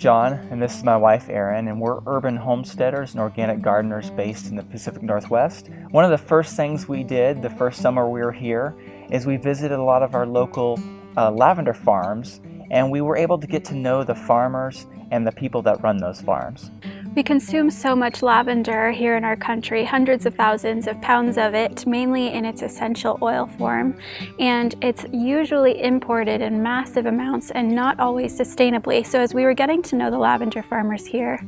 Jon, and this is my wife Erin, and we're urban homesteaders and organic gardeners based in the Pacific Northwest. One of the first things we did the first summer we were here is we visited a lot of our local lavender farms, and we were able to get to know the farmers and the people that run those farms. We consume so much lavender here in our country, hundreds of thousands of pounds of it, mainly in its essential oil form, and it's usually imported in massive amounts and not always sustainably. So as we were getting to know the lavender farmers here,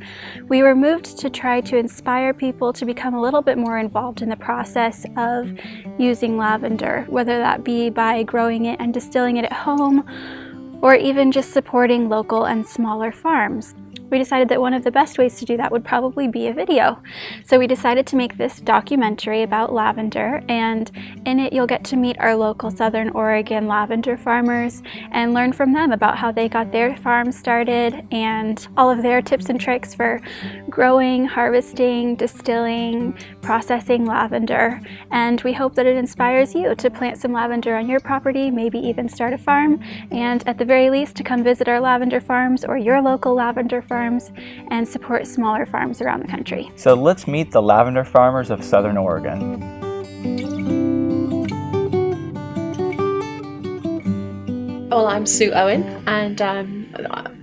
we were moved to try to inspire people to become a little bit more involved in the process of using lavender, whether that be by growing it and distilling it at home, or even just supporting local and smaller farms. We decided that one of the best ways to do that would probably be a video. So we decided to make this documentary about lavender, and in it you'll get to meet our local Southern Oregon lavender farmers and learn from them about how they got their farm started and all of their tips and tricks for growing, harvesting, distilling, processing lavender. And we hope that it inspires you to plant some lavender on your property, maybe even start a farm, and at the very least to come visit our lavender farms or your local lavender farms and support smaller farms around the country. So let's meet the lavender farmers of Southern Oregon. Well, I'm Sue Owen, and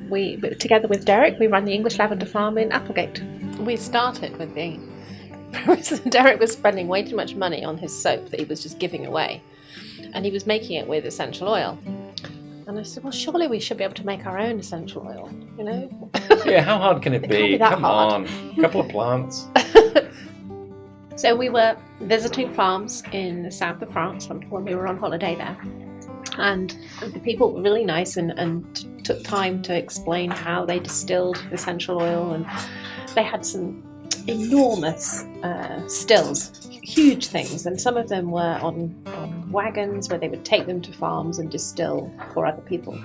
we together with Derek, we run the English Lavender Farm in Applegate. We started with the premise that Derek was spending way too much money on his soap that he was just giving away, and he was making it with essential oil. And I said, well, surely we should be able to make our own essential oil, you know? Yeah, how hard can it be? Come on, a couple of plants. So we were visiting farms in the south of France when we were on holiday there. And the people were really nice and took time to explain how they distilled essential oil. And they had some enormous stills, huge things, and some of them were on wagons where they would take them to farms and distill for other people.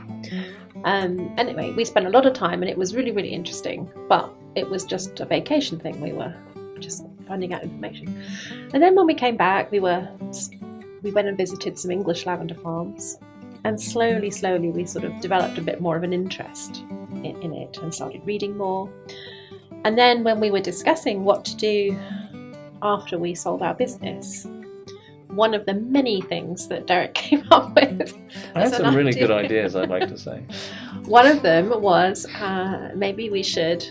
Anyway, we spent a lot of time, and it was really, really interesting, but it was just a vacation thing. We were just finding out information. And then when we came back, we went and visited some English lavender farms, and slowly we sort of developed a bit more of an interest in it and started reading more. And then when we were discussing what to do after we sold our business, one of the many things that Derek came up with. I had some really good ideas, I'd like to say. One of them was maybe we should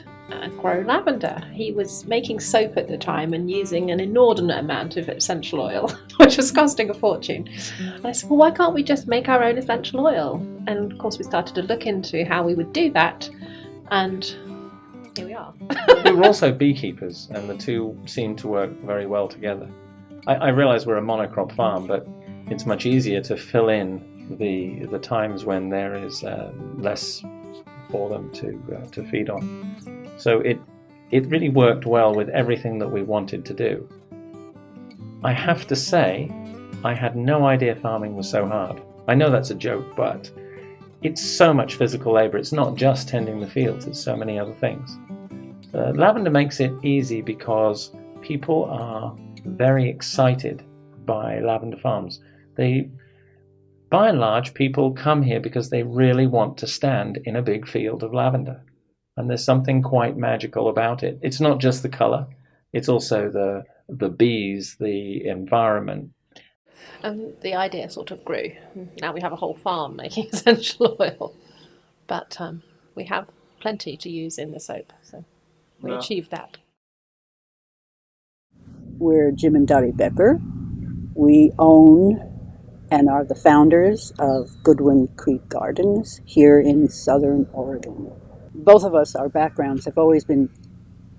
grow lavender. He was making soap at the time and using an inordinate amount of essential oil, which was costing a fortune. And I said, well, why can't we just make our own essential oil? And of course we started to look into how we would do that, and here we are. We were also beekeepers, and the two seemed to work very well together. I realise we're a monocrop farm, but it's much easier to fill in the times when there is less for them to feed on. So it really worked well with everything that we wanted to do. I have to say, I had no idea farming was so hard. I know that's a joke, but it's so much physical labour. It's not just tending the fields, it's so many other things. Lavender makes it easy because people are very excited by lavender farms. By and large, people come here because they really want to stand in a big field of lavender. And there's something quite magical about it. It's not just the colour, it's also the bees, the environment. The idea sort of grew. Now we have a whole farm making essential oil. But we have plenty to use in the soap, so we achieved that. We're Jim and Dottie Becker. We own and are the founders of Goodwin Creek Gardens here in Southern Oregon. Both of us, our backgrounds have always been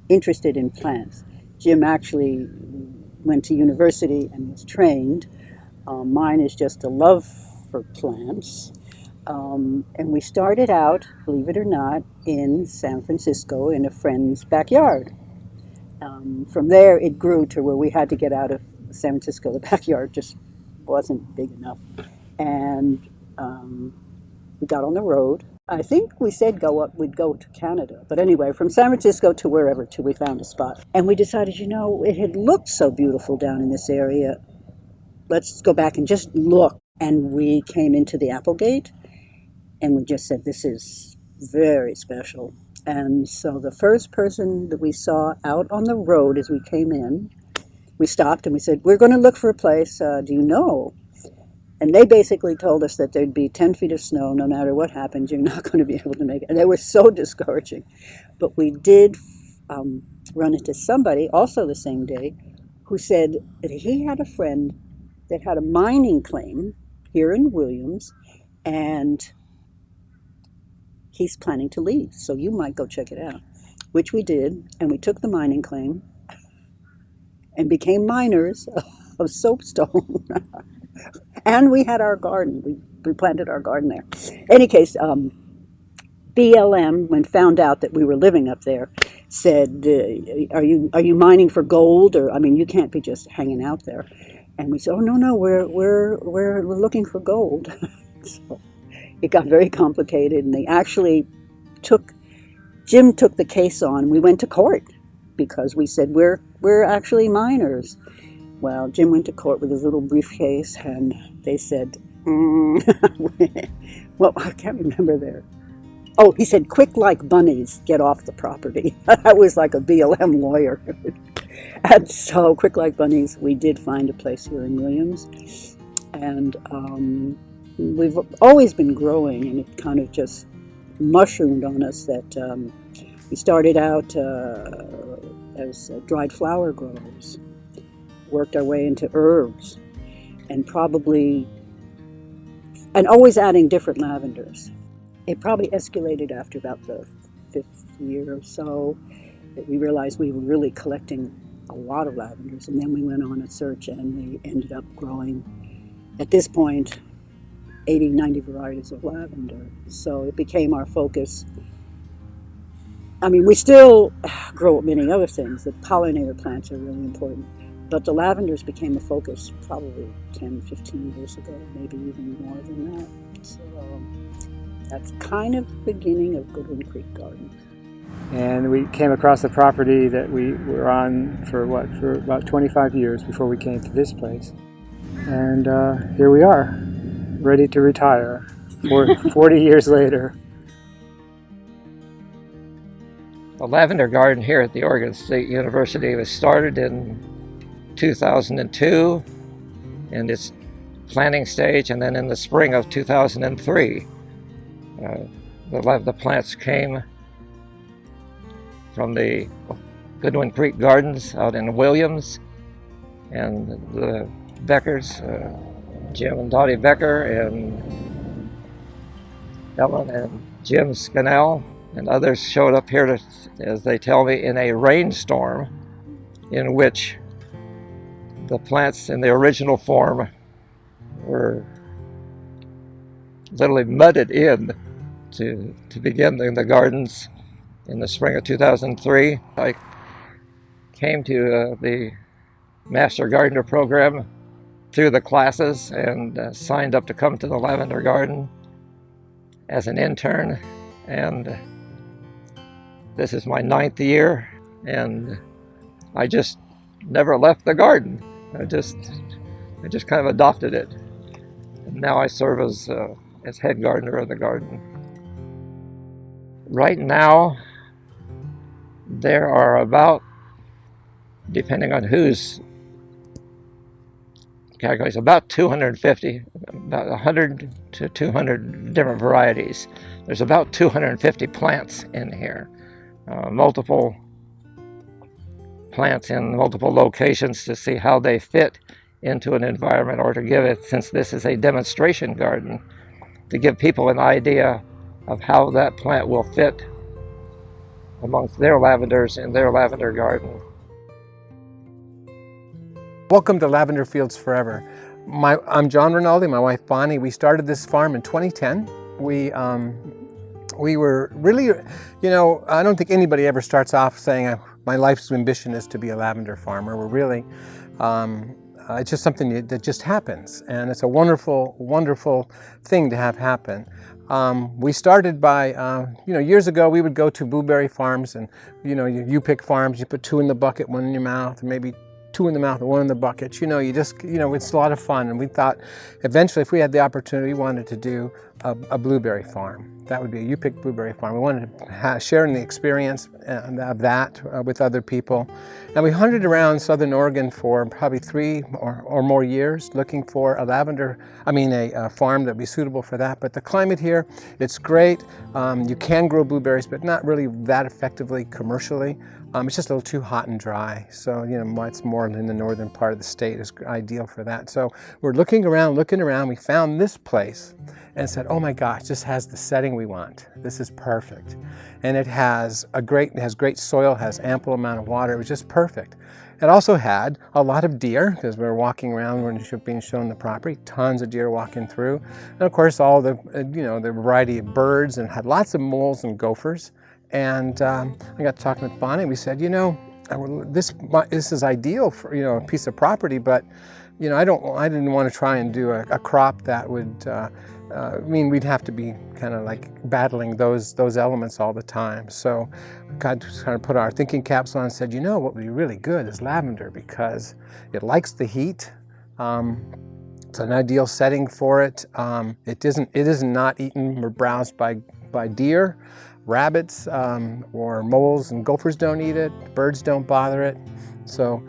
interested in plants. Jim actually went to university and was trained. Mine is just a love for plants. And we started out, believe it or not, in San Francisco in a friend's backyard. From there, it grew to where we had to get out of San Francisco. The backyard just wasn't big enough. And we got on the road. I think we said we'd go to Canada. But anyway, from San Francisco to wherever till we found a spot. And we decided, it had looked so beautiful down in this area. Let's go back and just look. And we came into the Applegate, and we just said, this is very special. And so the first person that we saw out on the road as we came in, we stopped and we said, we're going to look for a place. Do you know? And they basically told us that there'd be 10 feet of snow no matter what happened. You're not going to be able to make it. And they were so discouraging. But we did run into somebody also the same day who said that he had a friend that had a mining claim here in Williams, and he's planning to leave. So you might go check it out, which we did. And we took the mining claim and became miners of soapstone. And we had our garden. We planted our garden there. Any case, BLM, when found out that we were living up there, said, "Are you mining for gold? Or I mean, you can't be just hanging out there." And we said, "Oh no, we're looking for gold." So it got very complicated, and they actually Jim took the case on. We went to court because we said we're actually miners. Well, Jim went to court with his little briefcase, and they said, well, I can't remember there. Oh, he said, "Quick like bunnies, get off the property." That was like a BLM lawyer. And so, quick like bunnies, we did find a place here in Williams. And we've always been growing, and it kind of just mushroomed on us that we started out as dried flower growers, worked our way into herbs, and always adding different lavenders. It probably escalated after about the 5th year or so that we realized we were really collecting a lot of lavenders, and then we went on a search and we ended up growing, at this point, 80, 90 varieties of lavender. So it became our focus. I mean, we still grow many other things. The pollinator plants are really important, but the lavenders became a focus probably 10, 15 years ago, maybe even more than that. So that's kind of the beginning of Goodwin Creek Garden. And we came across a property that we were on for about 25 years before we came to this place. And here we are, ready to retire 40 years later. The Lavender Garden here at the Oregon State University was started in 2002 in its planting stage, and then in the spring of 2003 the plants came from the Goodwin Creek Gardens out in Williams, and the Beckers, Jim and Dottie Becker, and Ellen and Jim Scannell, and others showed up here to, as they tell me, in a rainstorm in which the plants in the original form were literally mudded in to begin the gardens in the spring of 2003. I came to the Master Gardener program through the classes and signed up to come to the Lavender Garden as an intern, and this is my 9th year, and I just never left the garden. I just kind of adopted it, and now I serve as head gardener of the garden. Right now, there are about, depending on whose calculates, about 250, about 100 to 200 different varieties. There's about 250 plants in here, multiple plants in multiple locations to see how they fit into an environment, or to give it, since this is a demonstration garden, to give people an idea of how that plant will fit amongst their lavenders in their lavender garden. Welcome to Lavender Fields Forever. I'm John Rinaldi, my wife Bonnie. We started this farm in 2010. We were really, I don't think anybody ever starts off saying, my life's ambition is to be a lavender farmer. We're really, it's just something that just happens, and it's a wonderful, wonderful thing to have happen. We started by, years ago we would go to blueberry farms, and you pick farms, you put 2 in the bucket, 1 in your mouth, or maybe 2 in the mouth and 1 in the bucket. It's a lot of fun, and we thought eventually if we had the opportunity, we wanted to do a blueberry farm. That would be a you-pick blueberry farm. We wanted to share in the experience of that with other people. And we hunted around Southern Oregon for probably 3 or more years looking for a farm that would be suitable for that. But the climate here, it's great. You can grow blueberries, but not really that effectively commercially. It's just a little too hot and dry. So, it's more in the northern part of the state is ideal for that. So we're looking around. We found this place and said, oh my gosh, this has the setting we want. This is perfect. And it has great soil, has ample amount of water. It was just perfect. It also had a lot of deer, because we were walking around, we were being shown the property, tons of deer walking through. And of course, all the variety of birds, and had lots of moles and gophers. And I got talking with Bonnie, and we said, this is ideal for, a piece of property, but, I didn't want to try and do a crop that would, we'd have to be kind of like battling those elements all the time. So God just kind of put our thinking caps on and said, what would be really good is lavender, because it likes the heat. It's an ideal setting for it. It is not eaten or browsed by deer. Rabbits or moles and gophers don't eat it. Birds don't bother it. So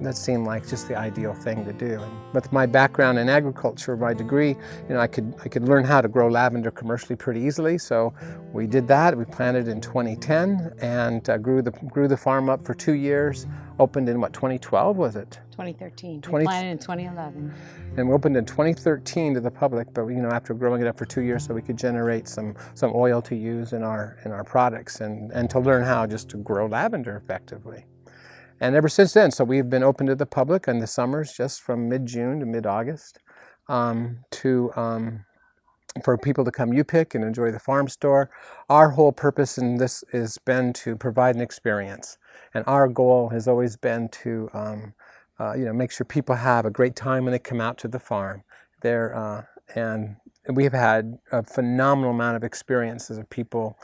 that seemed like just the ideal thing to do. And with my background in agriculture, my degree, I could learn how to grow lavender commercially pretty easily. So we did that. We planted in 2010 and grew the farm up for 2 years. Opened in 2012 was it? 2013. We planted in 2011. And we opened in 2013 to the public, but after growing it up for 2 years, so we could generate some oil to use in our products and to learn how just to grow lavender effectively. And ever since then, so we've been open to the public in the summers, just from mid-June to mid-August, for people to come you-pick and enjoy the farm store. Our whole purpose in this has been to provide an experience. And our goal has always been to make sure people have a great time when they come out to the farm. And we've had a phenomenal amount of experiences of people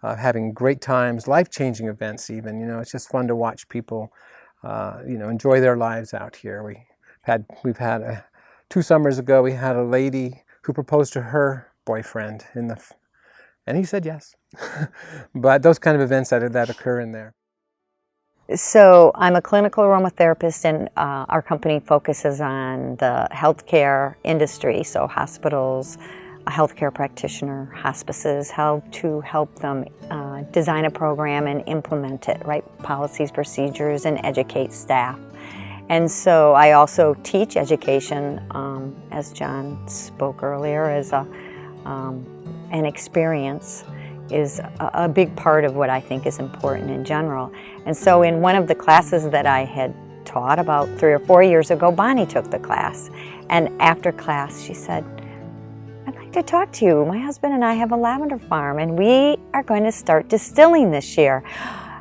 having great times, life-changing events even. It's just fun to watch people enjoy their lives out here. We've had 2 summers ago, we had a lady who proposed to her boyfriend and he said yes. But those kind of events that occur in there. So I'm a clinical aromatherapist, and our company focuses on the healthcare industry, so hospitals, a healthcare practitioner, hospices, how to help them design a program and implement it, right? Policies, procedures, and educate staff. And so I also teach education, as Jon spoke earlier, as an experience is a big part of what I think is important in general. And so in one of the classes that I had taught about 3 or 4 years ago, Bonnie took the class. And after class, she said, I'd like to talk to you. My husband and I have a lavender farm, and we are going to start distilling this year.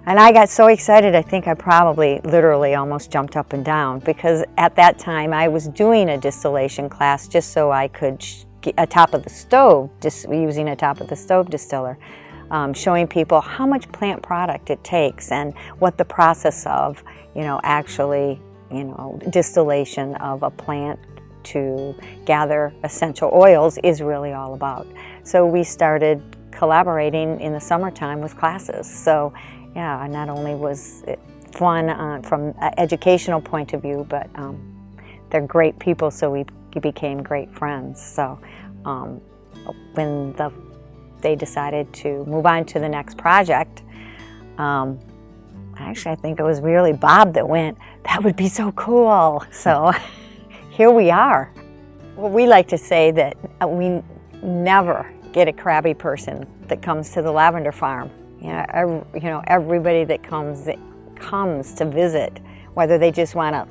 And I got so excited, I think I probably literally almost jumped up and down, because at that time I was doing a distillation class just so I could get a top of the stove, just using a top of the stove distiller, showing people how much plant product it takes and what the process of, distillation of a plant to gather essential oils is really all about. So we started collaborating in the summertime with classes. So yeah, not only was it fun from an educational point of view, but they're great people, so we became great friends. So when they decided to move on to the next project, actually I think it was really Bob that went, that would be so cool. So here we are. Well, we like to say that we never get a crabby person that comes to the lavender farm. Everybody that comes to visit, whether they just want to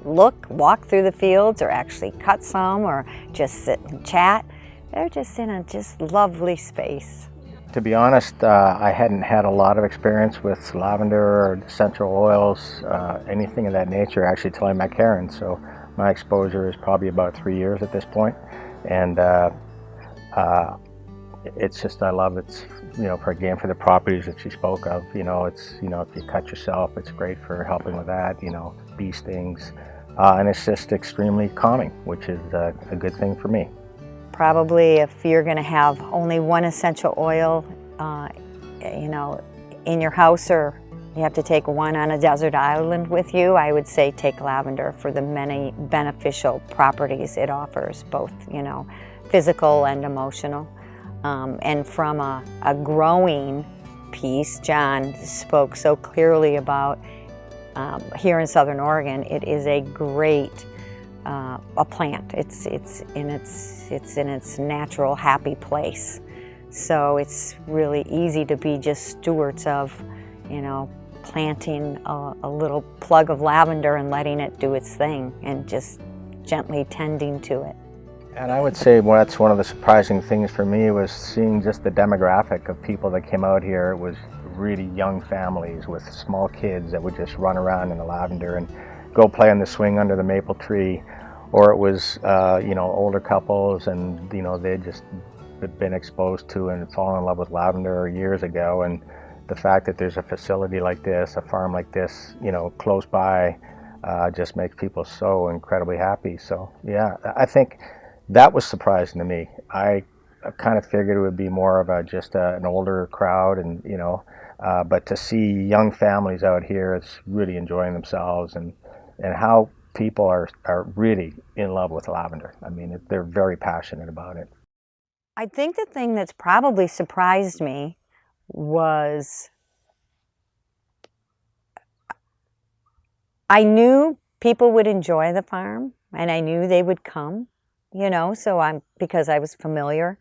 walk through the fields, or actually cut some, or just sit and chat, they're just in a lovely space. To be honest, I hadn't had a lot of experience with lavender or essential oils, anything of that nature, actually, till I met Karen. So my exposure is probably about 3 years at this point, and it's just, I love it. For the properties that she spoke of, it's, if you cut yourself, it's great for helping with that, bee stings, and it's just extremely calming, which is a good thing for me. probably if you're going to have only one essential oil, you know, in your house, or you have to take one on a desert island with you, I would say take lavender for the many beneficial properties it offers, both, you know, physical and emotional. And from a growing piece, Jon spoke so clearly about here in Southern Oregon, it is a great a plant. It's in its natural happy place. So it's really easy to be just stewards of, you know, planting a little plug of lavender and letting it do its thing and just gently tending to it. And I would say that's one of the surprising things for me was seeing just the demographic of people that came out here. It was really young families with small kids that would just run around in the lavender and go play on the swing under the maple tree, or it was you know, older couples, and you know, they'd just been exposed to and fallen in love with lavender years ago, and the fact that there's a facility like this, a farm like this, you know, close by, just makes people so incredibly happy. So yeah, I think that was surprising to me. I kind of figured it would be more of an older crowd, and you know, but to see young families out here, it's really enjoying themselves, and how people are really in love with lavender. I mean, they're very passionate about it. I think the thing that's probably surprised me was I knew people would enjoy the farm, and I knew they would come, you know, because I was familiar.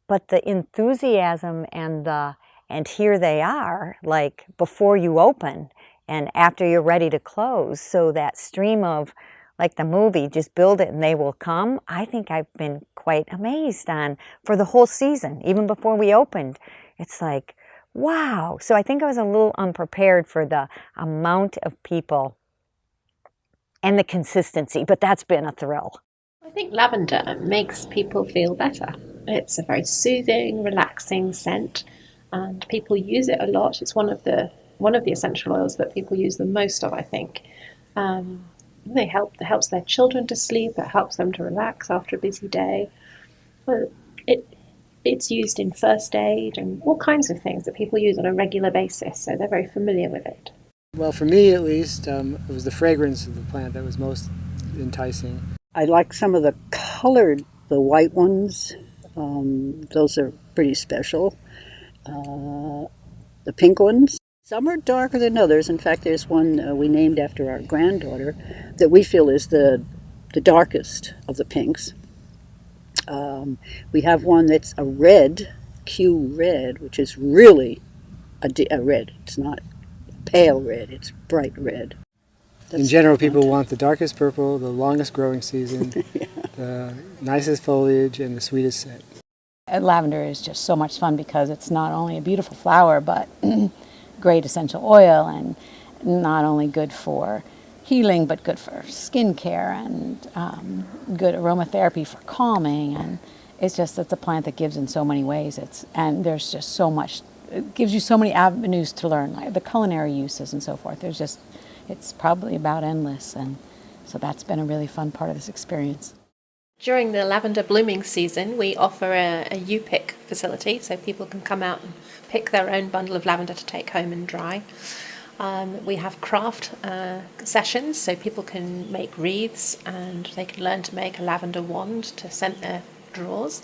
But the enthusiasm and here they are, like before you open and after you're ready to close. So that stream of, like the movie, just build it and they will come, I think I've been quite amazed on for the whole season, even before we opened. It's like, wow. So I think I was a little unprepared for the amount of people and the consistency, but that's been a thrill. I think lavender makes people feel better. It's a very soothing, relaxing scent, and people use it a lot. It's one of the essential oils that people use the most of, I think. It helps their children to sleep. It helps them to relax after a busy day. But it's used in first aid and all kinds of things that people use on a regular basis, so they're very familiar with it. Well, for me at least, it was the fragrance of the plant that was most enticing. I like some of the colored, the white ones. Those are pretty special. The pink ones. Some are darker than others. In fact, there's one we named after our granddaughter that we feel is the darkest of the pinks. We have one that's a red, Q red, which is really a red. It's not pale red, it's bright red. In general, people want the darkest purple, the longest growing season, yeah, the nicest foliage, and the sweetest scent. Lavender is just so much fun because it's not only a beautiful flower, but great essential oil, and not only good for healing, but good for skincare and good aromatherapy for calming. And it's a plant that gives in so many ways. And there's just so much. It gives you so many avenues to learn, like the culinary uses and so forth. It's probably about endless, and so that's been a really fun part of this experience. During the lavender blooming season, we offer a U-pick facility, so people can come out and pick their own bundle of lavender to take home and dry. We have craft sessions, so people can make wreaths and they can learn to make a lavender wand to scent their drawers.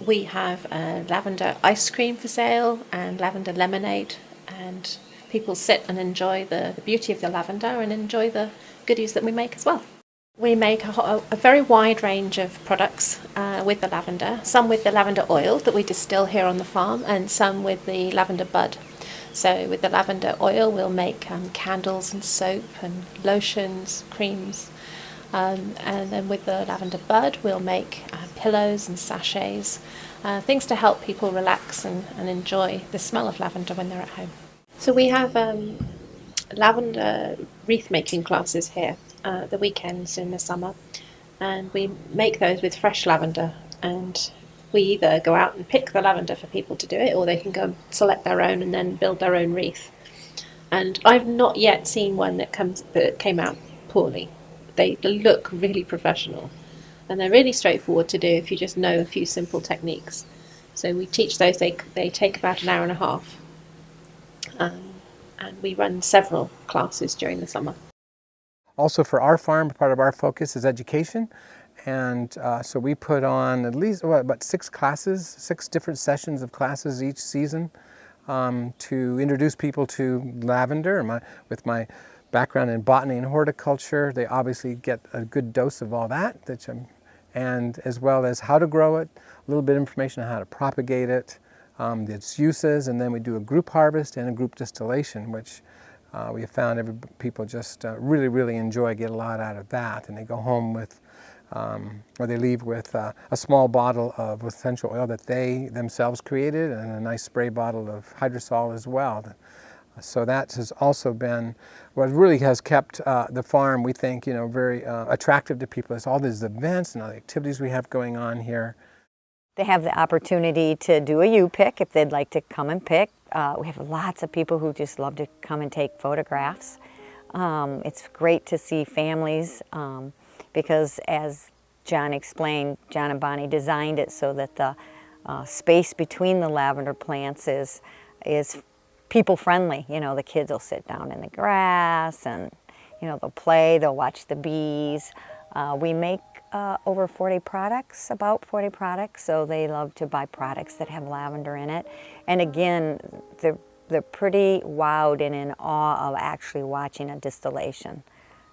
We have lavender ice cream for sale and lavender lemonade, and people sit and enjoy the beauty of the lavender and enjoy the goodies that we make as well. We make a very wide range of products with the lavender, some with the lavender oil that we distill here on the farm, and some with the lavender bud. So with the lavender oil, we'll make candles and soap and lotions, creams. And then with the lavender bud, we'll make pillows and sachets, things to help people relax and enjoy the smell of lavender when they're at home. So we have lavender wreath making classes here the weekends in the summer, and we make those with fresh lavender, and we either go out and pick the lavender for people to do it, or they can go and select their own and then build their own wreath. And I've not yet seen one that came out poorly. They look really professional, And they're really straightforward to do if you just know a few simple techniques. So we teach those, they take about an hour and a half. And we run several classes during the summer. Also for our farm, part of our focus is education. And so we put on at least about 6 classes, 6 different sessions of classes each season to introduce people to lavender. With my background in botany and horticulture, they obviously get a good dose of all that, and as well as how to grow it, a little bit of information on how to propagate it, its uses, and then we do a group harvest and a group distillation, which we have found people just really, really enjoy, get a lot out of that, and they go home with, or they leave with a small bottle of essential oil that they themselves created and a nice spray bottle of hydrosol as well. So that has also been what really has kept the farm, we think, very attractive to people. Is all these events and all the activities we have going on here. They have the opportunity to do a U-pick if they'd like to come and pick. We have lots of people who just love to come and take photographs. It's great to see families because, as Jon explained, Jon and Bonnie designed it so that the space between the lavender plants is people friendly. The kids will sit down in the grass and they'll play, they'll watch the bees. We make over 40 products, about 40 products, so they love to buy products that have lavender in it. And again, they're pretty wowed and in awe of actually watching a distillation.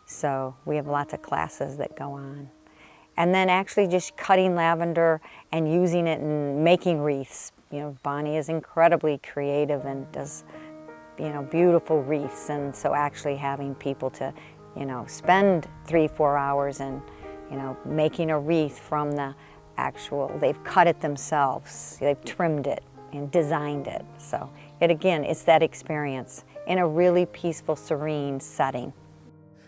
So we have lots of classes that go on. And then actually just cutting lavender and using it and making wreaths. Bonnie is incredibly creative and does, beautiful wreaths. And so actually having people to, spend 3-4 hours and, making a wreath from the actual, they've cut it themselves, they've trimmed it and designed it. So again, it's that experience in a really peaceful, serene setting.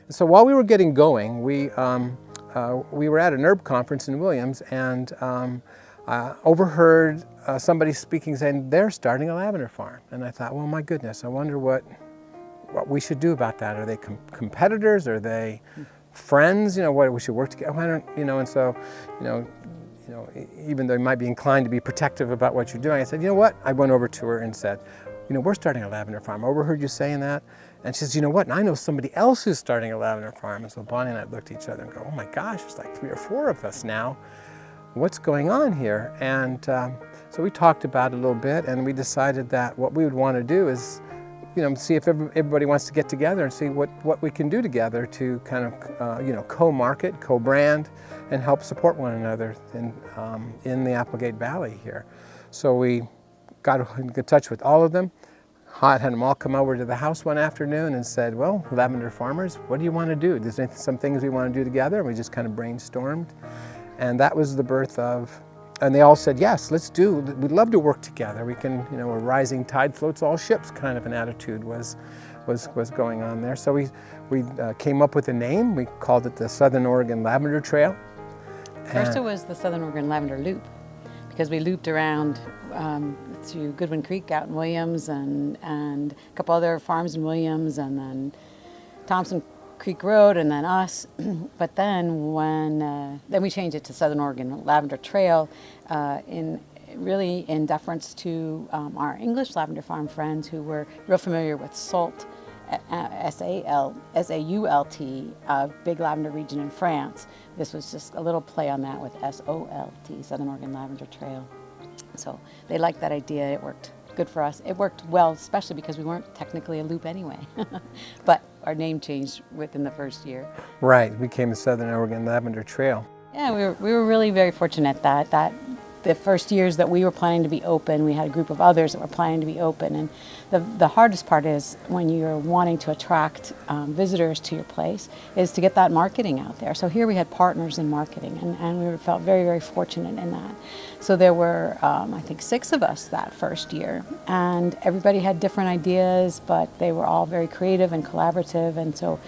So while we were getting going, we were at an herb conference in Williams and overheard somebody speaking saying they're starting a lavender farm. And I thought, well, my goodness, I wonder what we should do about that. Are they competitors? Are they friends? What we should work together. I don't, and so, even though you might be inclined to be protective about what you're doing, I said, you know what? I went over to her and said, we're starting a lavender farm. I overheard you saying that. And she says, you know what? And I know somebody else who's starting a lavender farm. And so Bonnie and I looked at each other and go, oh my gosh, there's like 3 or 4 of us now. What's going on here? And so we talked about it a little bit, and we decided that what we would want to do is, see if everybody wants to get together and see what we can do together to kind of, co-market, co-brand, and help support one another in the Applegate Valley here. So we got in touch with all of them, had them all come over to the house one afternoon and said, well, lavender farmers, what do you want to do? There's some things we want to do together, and we just kind of brainstormed. And that was the birth of, and they all said, yes, we'd love to work together. We can, a rising tide floats all ships kind of an attitude was going on there. So we came up with a name. We called it the Southern Oregon Lavender Trail. First it was the Southern Oregon Lavender Loop, because we looped around to Goodwin Creek out in Williams and a couple other farms in Williams, and then Thompson Creek Road, and then us. But then then we changed it to Southern Oregon Lavender Trail, in deference to our English lavender farm friends who were real familiar with SAULT, S-A-U-L-T, big lavender region in France. This was just a little play on that with S-O-L-T, Southern Oregon Lavender Trail. So they liked that idea. It worked good for us. It worked well, especially because we weren't technically a loop anyway. But our name changed within the first year. Right, we became the Southern Oregon Lavender Trail. Yeah, we were really very fortunate that the first years that we were planning to be open, we had a group of others that were planning to be open. And the hardest part is when you're wanting to attract visitors to your place is to get that marketing out there. So here we had partners in marketing, and we felt very, very fortunate in that. So there were, I think, 6 of us that first year, and everybody had different ideas, but they were all very creative and collaborative. And so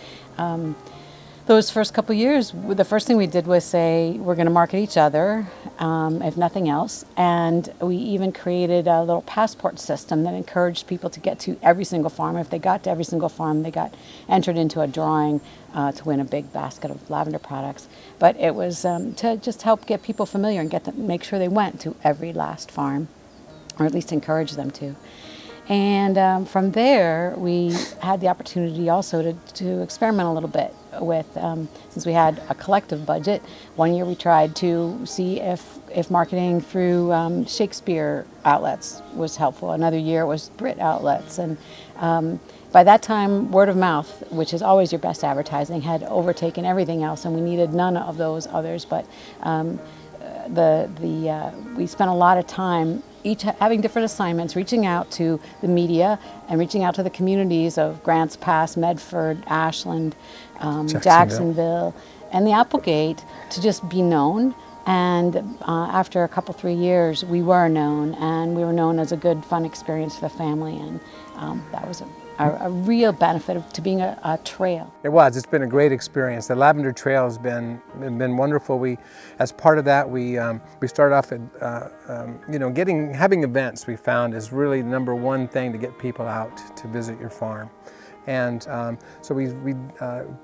Those first couple years, the first thing we did was say we're going to market each other, if nothing else. And we even created a little passport system that encouraged people to get to every single farm. If they got to every single farm, they got entered into a drawing to win a big basket of lavender products. But it was to just help get people familiar and get them, make sure they went to every last farm, or at least encourage them to. And from there, we had the opportunity also to experiment a little bit with, since we had a collective budget. One year we tried to see if marketing through Shakespeare outlets was helpful. Another year it was Brit outlets. And by that time, word of mouth, which is always your best advertising, had overtaken everything else, and we needed none of those others. But we spent a lot of time each having different assignments, reaching out to the media and reaching out to the communities of Grants Pass, Medford, Ashland, Jacksonville, and the Applegate to just be known. And after a couple, 3 years, we were known, and we were known as a good, fun experience for the family. And that was a real benefit to being a trail. It was. It's been a great experience. The Lavender Trail has been wonderful. We, as part of that, we started off at having events. We found is really the number one thing to get people out to visit your farm. And so we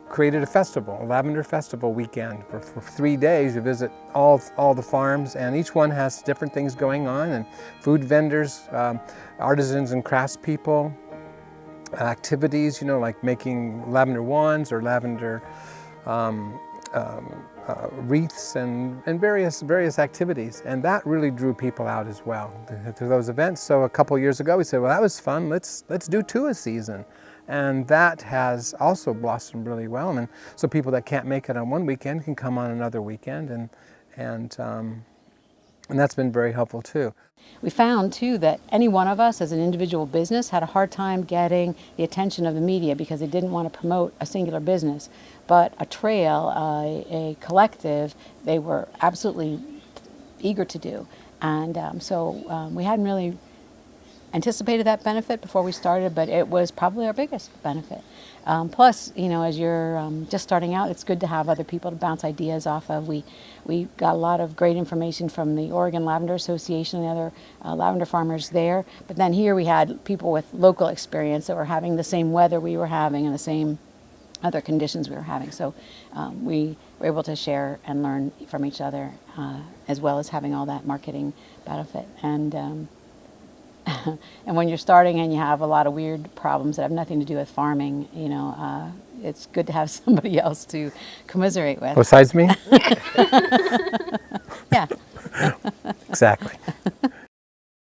created a festival, a lavender festival weekend. For 3 days, you visit all the farms, and each one has different things going on, and food vendors, artisans and craftspeople, activities, like making lavender wands or lavender wreaths and various activities. And that really drew people out as well to those events. So a couple years ago we said, well, that was fun, let's do 2 a season. And that has also blossomed really well. And so people that can't make it on one weekend can come on another weekend, and that's been very helpful too. We found too that any one of us as an individual business had a hard time getting the attention of the media because they didn't want to promote a singular business. But a trail, a collective, they were absolutely eager to do. And so we hadn't really anticipated that benefit before we started, but it was probably our biggest benefit. Plus, as you're just starting out, it's good to have other people to bounce ideas off of. We got a lot of great information from the Oregon Lavender Association and the other lavender farmers there. But then here we had people with local experience that were having the same weather we were having and the same other conditions we were having. So we were able to share and learn from each other, as well as having all that marketing benefit. And when you're starting and you have a lot of weird problems that have nothing to do with farming, it's good to have somebody else to commiserate with. Besides me? Yeah. Exactly.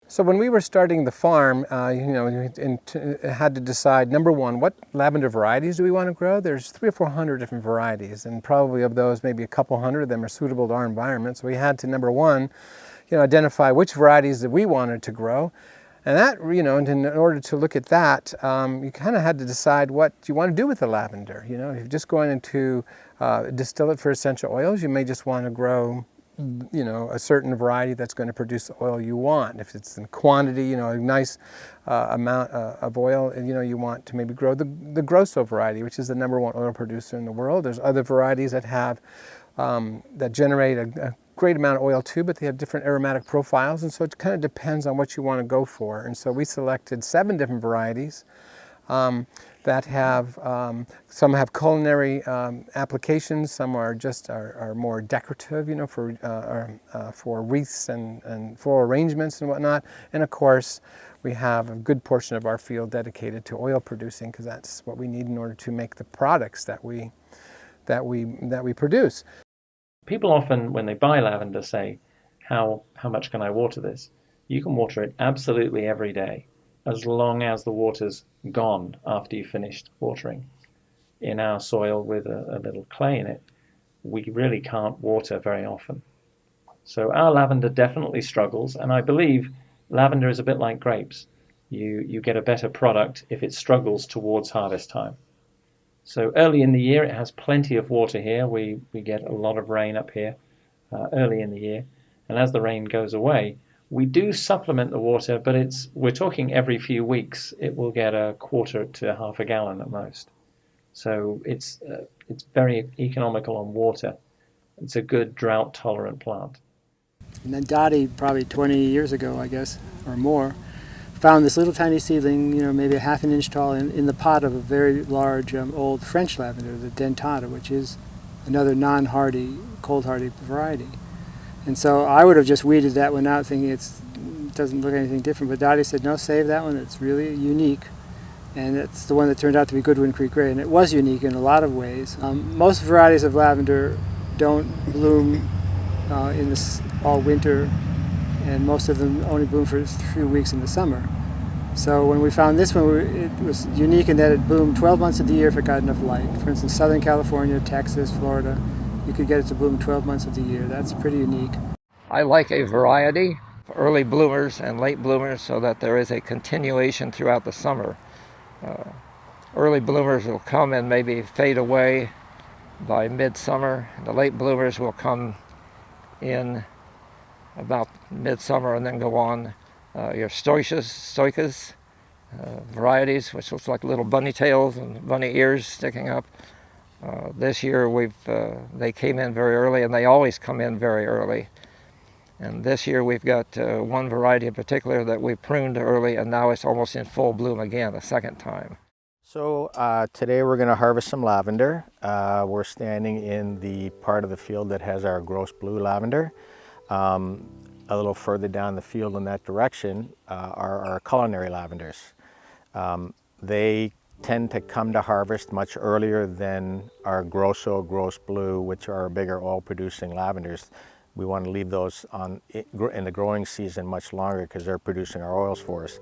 So when we were starting the farm, had to decide, number one, what lavender varieties do we want to grow? There's 300 or 400 different varieties, and probably of those, maybe a couple hundred of them are suitable to our environment. So we had to, number one, identify which varieties that we wanted to grow. And that, in order to look at that, you kind of had to decide what you want to do with the lavender. If you're just going to distill it for essential oils, you may just want to grow, a certain variety that's going to produce the oil you want. If it's in quantity, a nice amount of oil, you want to maybe grow the Grosso variety, which is the #1 oil producer in the world. There's other varieties that have, that generate a great amount of oil too, but they have different aromatic profiles, and so it kind of depends on what you want to go for. And so we selected 7 different varieties that have, some have culinary applications, some are just are more decorative, for wreaths and floral arrangements and whatnot. And of course, we have a good portion of our field dedicated to oil producing, because that's what we need in order to make the products that we produce. People often, when they buy lavender, say, how much can I water this? You can water it absolutely every day, as long as the water's gone after you've finished watering. In our soil with a little clay in it, we really can't water very often. So our lavender definitely struggles, and I believe lavender is a bit like grapes. You get a better product if it struggles towards harvest time. So early in the year, it has plenty of water here. We get a lot of rain up here early in the year. And as the rain goes away, we do supplement the water, but we're talking every few weeks. It will get a quarter to half a gallon at most. So it's very economical on water. It's a good drought-tolerant plant. And then Dottie, probably 20 years ago, I guess, or more, found this little tiny seedling, maybe a half an inch tall, in the pot of a very large old French lavender, the dentata, which is another non-hardy, cold-hardy variety. And so I would have just weeded that one out, thinking it doesn't look anything different. But Dottie said, no, save that one. It's really unique. And it's the one that turned out to be Goodwin Creek Gray. And it was unique in a lot of ways. Most varieties of lavender don't bloom in this all winter, and most of them only bloom for a few weeks in the summer. So when we found this one, it was unique in that it bloomed 12 months of the year if it got enough light. For instance, Southern California, Texas, Florida, you could get it to bloom 12 months of the year. That's pretty unique. I like a variety, early bloomers and late bloomers, so that there is a continuation throughout the summer. Early bloomers will come and maybe fade away by midsummer. The late bloomers will come in about midsummer and then go on. Your stoicas varieties, which looks like little bunny tails and bunny ears sticking up. This year they came in very early, and they always come in very early. And this year we've got one variety in particular that we pruned early, and now it's almost in full bloom again, a second time. So today we're going to harvest some lavender. We're standing in the part of the field that has our gross blue lavender. A little further down the field in that direction are our culinary lavenders. They tend to come to harvest much earlier than our gross blue, which are bigger oil producing lavenders. We want to leave those in the growing season much longer because they're producing our oils for us.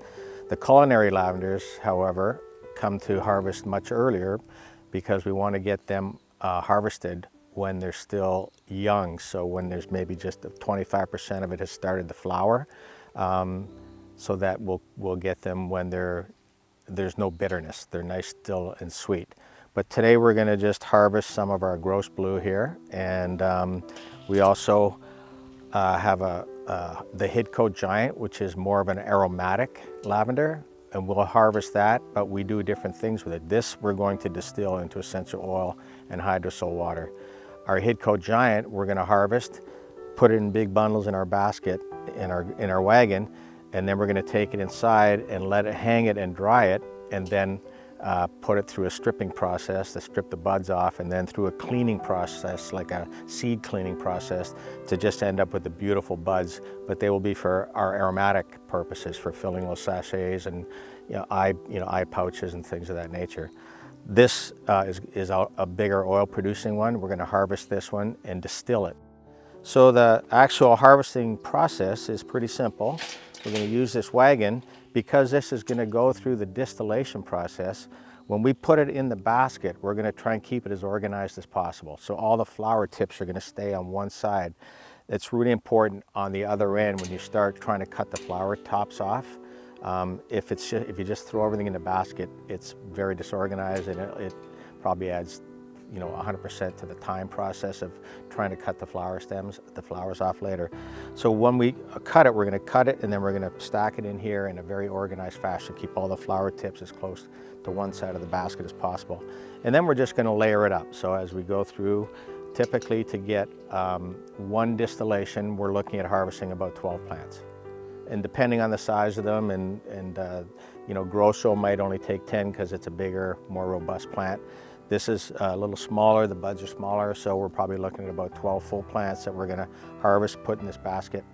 The culinary lavenders, however, come to harvest much earlier because we want to get them harvested when they're still young. So when there's maybe just 25% of it has started to flower, so that we'll get them when there's no bitterness. They're nice, still, and sweet. But today we're going to just harvest some of our gross blue here, and we also have the Hidco Giant, which is more of an aromatic lavender, and we'll harvest that, but we do different things with it. This we're going to distill into essential oil and hydrosol water. Our Hidco Giant we're going to harvest, put it in big bundles in our basket, in our wagon, and then we're going to take it inside and let it hang it and dry it, and then put it through a stripping process to strip the buds off, and then through a cleaning process, like a seed cleaning process, to just end up with the beautiful buds. But they will be for our aromatic purposes, for filling little sachets and eye pouches and things of that nature. This is a bigger oil producing one. We're going to harvest this one and distill it. So the actual harvesting process is pretty simple. We're going to use this wagon because this is going to go through the distillation process. When we put it in the basket, we're going to try and keep it as organized as possible. So all the flower tips are going to stay on one side. It's really important on the other end when you start trying to cut the flower tops off. If you just throw everything in the basket, it's very disorganized, and it probably adds 100% to the time process of trying to cut the flowers off later. So when we cut it, we're going to cut it, and then we're going to stack it in here in a very organized fashion, keep all the flower tips as close to one side of the basket as possible. And then we're just going to layer it up. So as we go through, typically to get one distillation, we're looking at harvesting about 12 plants. And depending on the size of them, and Grosso might only take 10 because it's a bigger, more robust plant. This is a little smaller, the buds are smaller, so we're probably looking at about 12 full plants that we're going to harvest, put in this basket,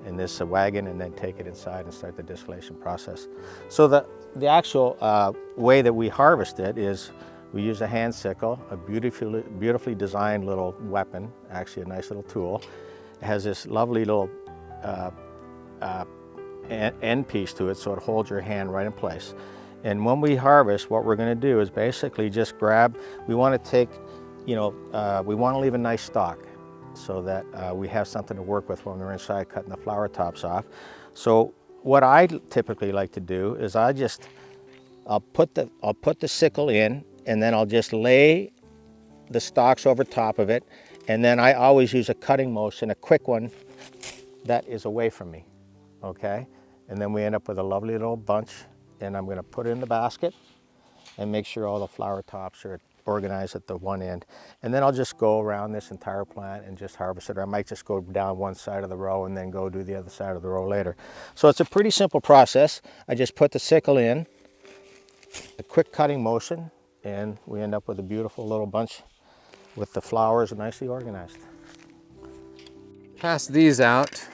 in this wagon, and then take it inside and start the distillation process. So the actual way that we harvest it is we use a hand sickle, a beautifully designed little weapon, actually a nice little tool. It has this lovely little end piece to it, so it holds your hand right in place. And when we harvest, what we're going to do is basically just grab, we want to take, we want to leave a nice stalk so that we have something to work with when we're inside cutting the flower tops off. So what I typically like to do is I'll put the sickle in, and then I'll just lay the stalks over top of it, and then I always use a cutting motion, a quick one that is away from me, okay? And then we end up with a lovely little bunch, and I'm going to put it in the basket and make sure all the flower tops are organized at the one end. And then I'll just go around this entire plant and just harvest it. Or I might just go down one side of the row and then go do the other side of the row later. So it's a pretty simple process. I just put the sickle in, a quick cutting motion, and we end up with a beautiful little bunch with the flowers nicely organized. Pass these out.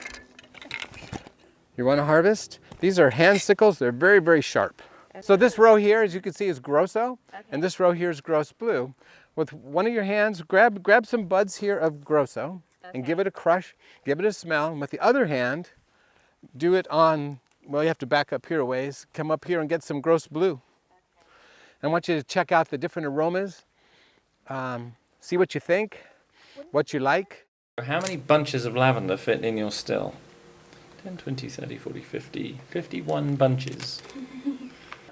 You want to harvest? These are hand sickles. They're very, very sharp. So this row here, as you can see, is Grosso, and this row here is Gross Blue. With one of your hands, grab some buds here of Grosso and give it a crush, give it a smell, and with the other hand, do it on, well, you have to back up here a ways, come up here and get some Gross Blue. I want you to check out the different aromas, see what you think, what you like. How many bunches of lavender fit in your still? 10, 20, 30, 40, 50, 51 bunches.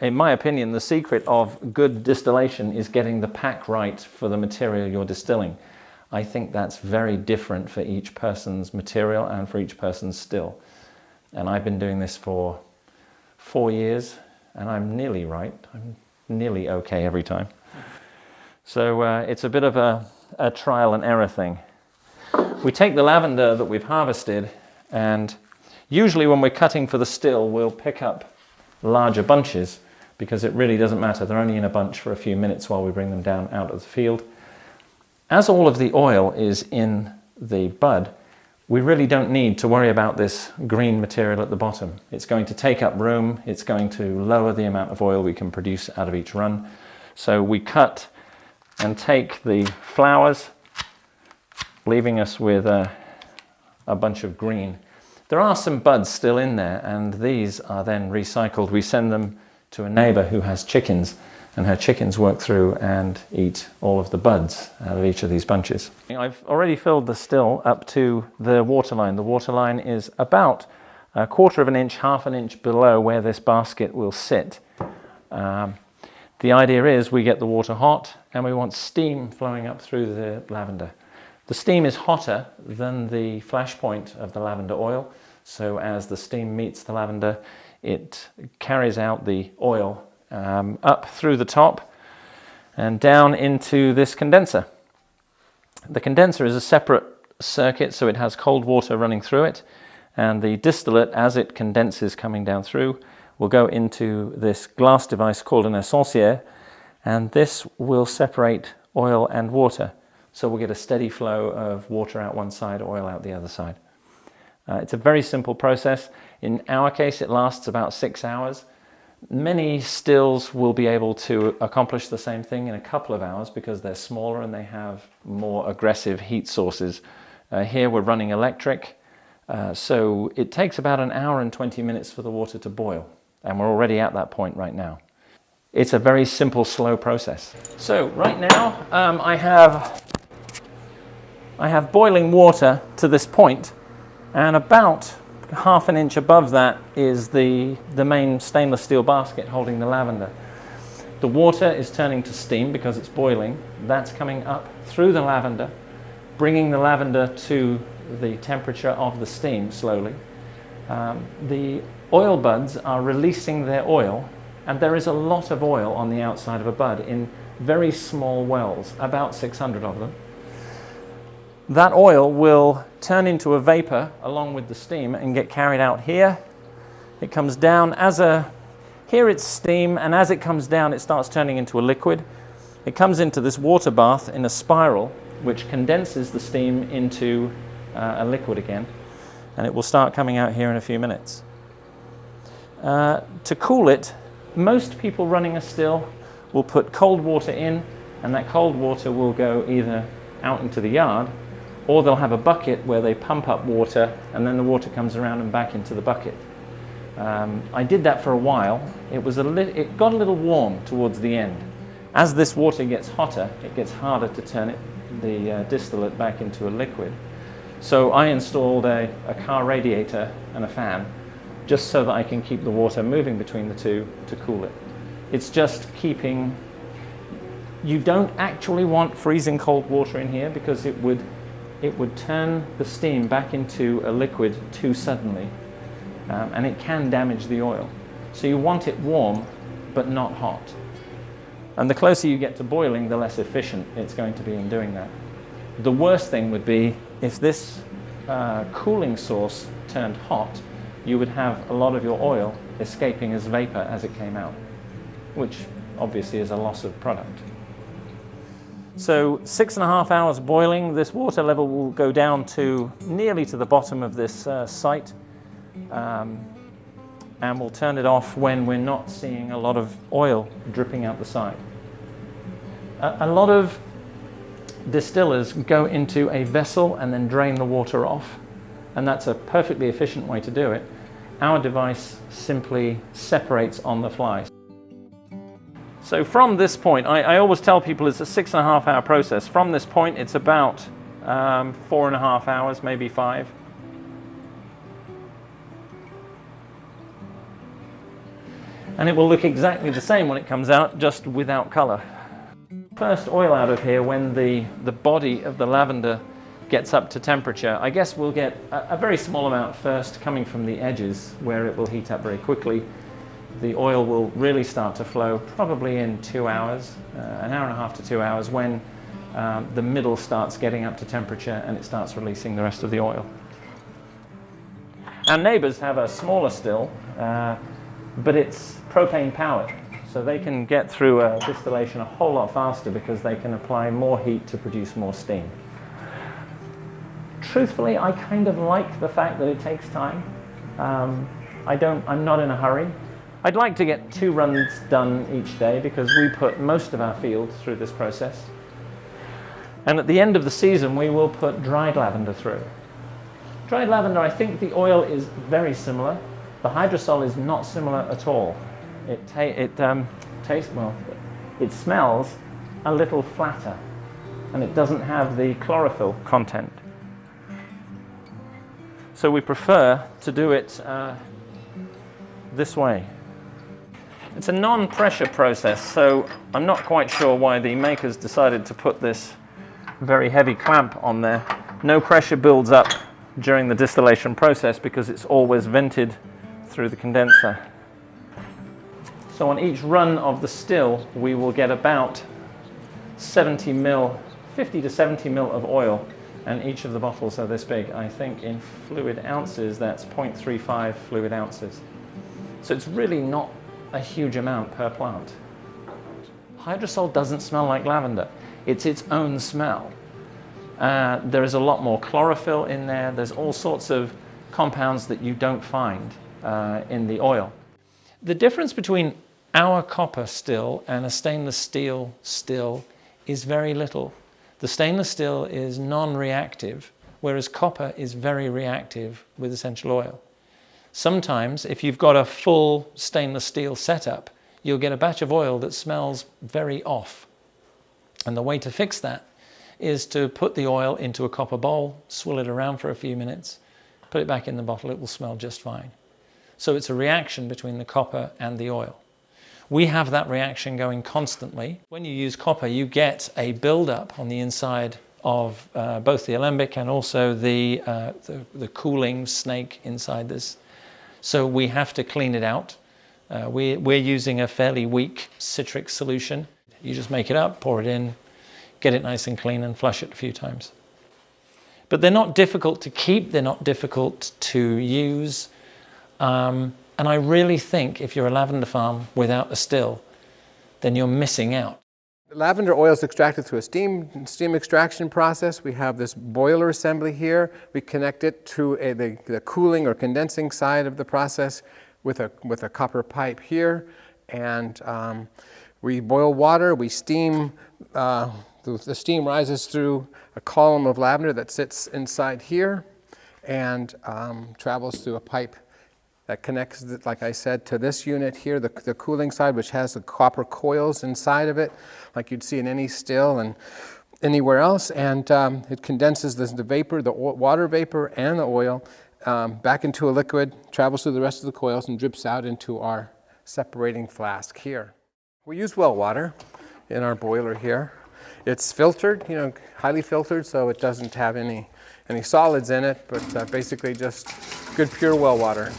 In my opinion, the secret of good distillation is getting the pack right for the material you're distilling. I think that's very different for each person's material and for each person's still. And I've been doing this for 4 years, and I'm nearly right. I'm nearly okay every time. So it's a bit of a trial and error thing. We take the lavender that we've harvested, and usually when we're cutting for the still, we'll pick up larger bunches, because it really doesn't matter. They're only in a bunch for a few minutes while we bring them down out of the field. As all of the oil is in the bud, we really don't need to worry about this green material at the bottom. It's going to take up room, it's going to lower the amount of oil we can produce out of each run. So we cut and take the flowers, leaving us with a bunch of green. There are some buds still in there, and these are then recycled. We send them to a neighbor who has chickens, and her chickens work through and eat all of the buds out of each of these bunches. I've already filled the still up to the waterline. The waterline is about 1/4 of an inch, 1/2 inch below where this basket will sit. The idea is we get the water hot and we want steam flowing up through the lavender. The steam is hotter than the flash point of the lavender oil, so as the steam meets the lavender, it carries out the oil up through the top and down into this condenser. The condenser is a separate circuit, so it has cold water running through it, and the distillate, as it condenses coming down through, will go into this glass device called an essencier, and this will separate oil and water. So we'll get a steady flow of water out one side, oil out the other side. It's a very simple process. In our case, it lasts about 6 hours. Many stills will be able to accomplish the same thing in a couple of hours because they're smaller and they have more aggressive heat sources. Here we're running electric, so it takes about 1 hour and 20 minutes for the water to boil, and we're already at that point right now. It's a very simple, slow process. So right now I have boiling water to this point, and about 1/2 inch above that is the main stainless steel basket holding the lavender. The water is turning to steam because it's boiling. That's coming up through the lavender, bringing the lavender to the temperature of the steam slowly. The oil buds are releasing their oil, and there is a lot of oil on the outside of a bud in very small wells, about 600 of them. That oil will turn into a vapor along with the steam and get carried out here. It comes down here it's steam, and as it comes down it starts turning into a liquid. It comes into this water bath in a spiral which condenses the steam into a liquid again, and it will start coming out here in a few minutes. To cool it, most people running a still will put cold water in, and that cold water will go either out into the yard, or they'll have a bucket where they pump up water and then the water comes around and back into the bucket. I did that for a while. It got a little warm towards the end. As this water gets hotter, it gets harder to turn the distillate back into a liquid. So I installed a car radiator and a fan just so that I can keep the water moving between the two to cool it. It's just keeping... You don't actually want freezing cold water in here because it would turn the steam back into a liquid too suddenly, and it can damage the oil. So you want it warm, but not hot. And the closer you get to boiling, the less efficient it's going to be in doing that. The worst thing would be if this cooling source turned hot, you would have a lot of your oil escaping as vapor as it came out, which obviously is a loss of product. So 6.5 hours boiling, this water level will go down to nearly to the bottom of this site, and we'll turn it off when we're not seeing a lot of oil dripping out the side. A lot of distillers go into a vessel and then drain the water off, and that's a perfectly efficient way to do it. Our device simply separates on the fly. So from this point, I always tell people it's a 6.5 hour process. From this point, it's about 4.5 hours, maybe 5. And it will look exactly the same when it comes out, just without color. First oil out of here, when the body of the lavender gets up to temperature, I guess we'll get a very small amount first coming from the edges where it will heat up very quickly. The oil will really start to flow probably in 2 hours, an hour and a half to 2 hours, when the middle starts getting up to temperature and it starts releasing the rest of the oil. Our neighbors have a smaller still, but it's propane powered, so they can get through a distillation a whole lot faster because they can apply more heat to produce more steam. Truthfully, I kind of like the fact that it takes time. I'm not in a hurry. I'd like to get 2 runs done each day because we put most of our field through this process. And at the end of the season, we will put dried lavender through. Dried lavender, I think the oil is very similar. The hydrosol is not similar at all. It tastes, well, it smells a little flatter, and it doesn't have the chlorophyll content. So we prefer to do it this way. It's a non-pressure process, so I'm not quite sure why the makers decided to put this very heavy clamp on there. No pressure builds up during the distillation process because it's always vented through the condenser. So on each run of the still, we will get about 50 to 70 ml of oil, and each of the bottles are this big. I think in fluid ounces, that's 0.35 fluid ounces. So it's really not a huge amount per plant. Hydrosol doesn't smell like lavender. It's its own smell. There is a lot more chlorophyll in there. There's all sorts of compounds that you don't find in the oil. The difference between our copper still and a stainless steel still is very little. The stainless steel is non-reactive, whereas copper is very reactive with essential oil. Sometimes, if you've got a full stainless steel setup, you'll get a batch of oil that smells very off. And the way to fix that is to put the oil into a copper bowl, swill it around for a few minutes, put it back in the bottle, it will smell just fine. So it's a reaction between the copper and the oil. We have that reaction going constantly. When you use copper, you get a buildup on the inside of both the alembic and also the cooling snake inside this. So we have to clean it out. We're using a fairly weak citric solution. You just make it up, pour it in, get it nice and clean, and flush it a few times. But they're not difficult to keep, they're not difficult to use. And I really think if you're a lavender farm without a still, then you're missing out. Lavender oil is extracted through a steam extraction process. We have this boiler assembly here. We connect it to the cooling or condensing side of the process with a copper pipe here. And we boil water, we steam, the steam rises through a column of lavender that sits inside here and travels through a pipe that connects, like I said, to this unit here, the cooling side, which has the copper coils inside of it, like you'd see in any still and anywhere else. And it condenses the vapor, the water vapor and the oil back into a liquid, travels through the rest of the coils and drips out into our separating flask here. We use well water in our boiler here. It's filtered, highly filtered, so it doesn't have any solids in it, but basically just good pure well water.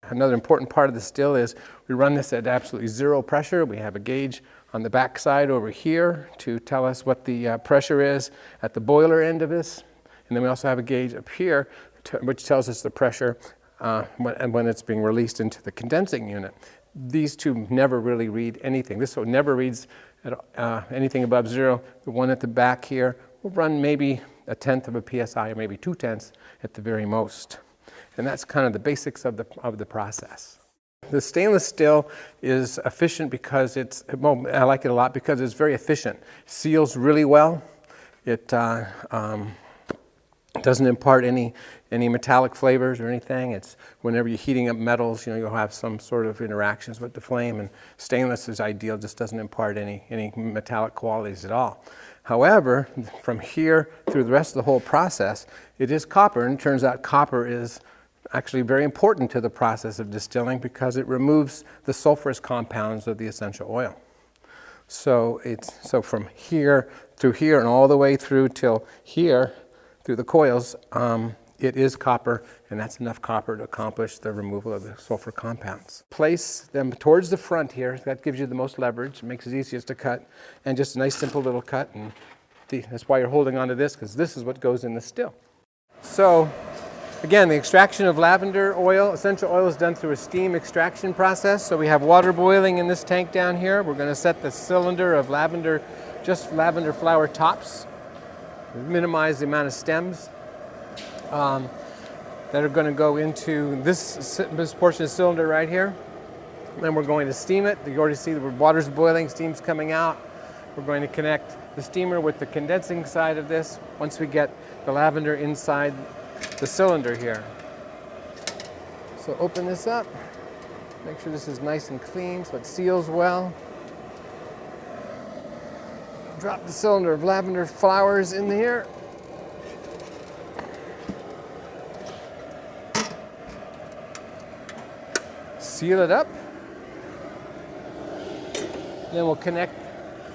Another important part of the still is we run this at absolutely zero pressure. We have a gauge on the back side over here to tell us what the pressure is at the boiler end of this. And then we also have a gauge up here which tells us the pressure when it's being released into the condensing unit. These two never really read anything. This one never reads anything above zero. The one at the back here will run maybe 1/10 of a PSI or maybe 2/10 at the very most. And that's kind of the basics of the process. The stainless still is efficient because well, I like it a lot because it's very efficient. It seals really well. It doesn't impart any metallic flavors or anything. It's whenever you're heating up metals, you'll have some sort of interactions with the flame, and stainless is ideal, just doesn't impart any metallic qualities at all. However, from here through the rest of the whole process, it is copper, and it turns out copper is actually very important to the process of distilling because it removes the sulfurous compounds of the essential oil. So from here through here and all the way through till here, through the coils, it is copper, and that's enough copper to accomplish the removal of the sulfur compounds. Place them towards the front here. That gives you the most leverage, makes it easiest to cut, and just a nice simple little cut. And that's why you're holding onto this, because this is what goes in the still. So again, the extraction of lavender oil, essential oil, is done through a steam extraction process. So we have water boiling in this tank down here. We're going to set the cylinder of lavender, just lavender flower tops, minimize the amount of stems that are going to go into this portion of the cylinder right here. Then we're going to steam it. You already see the water's boiling, steam's coming out. We're going to connect the steamer with the condensing side of this once we get the lavender inside the cylinder here. So open this up, make sure this is nice and clean so it seals well. Drop the cylinder of lavender flowers in here. Seal it up. Then we'll connect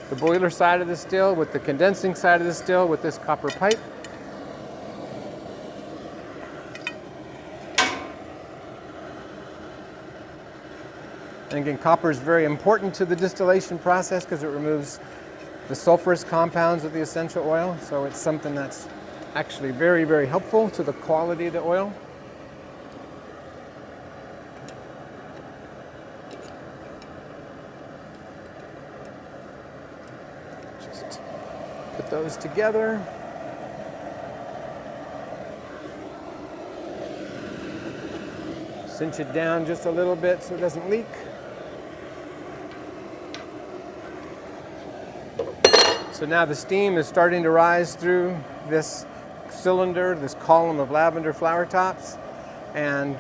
the boiler side of the still with the condensing side of the still with this copper pipe. And again, copper is very important to the distillation process because it removes the sulfurous compounds of the essential oil. So it's something that's actually very, very helpful to the quality of the oil. Just put those together. Cinch it down just a little bit so it doesn't leak. So now the steam is starting to rise through this cylinder, this column of lavender flower tops, and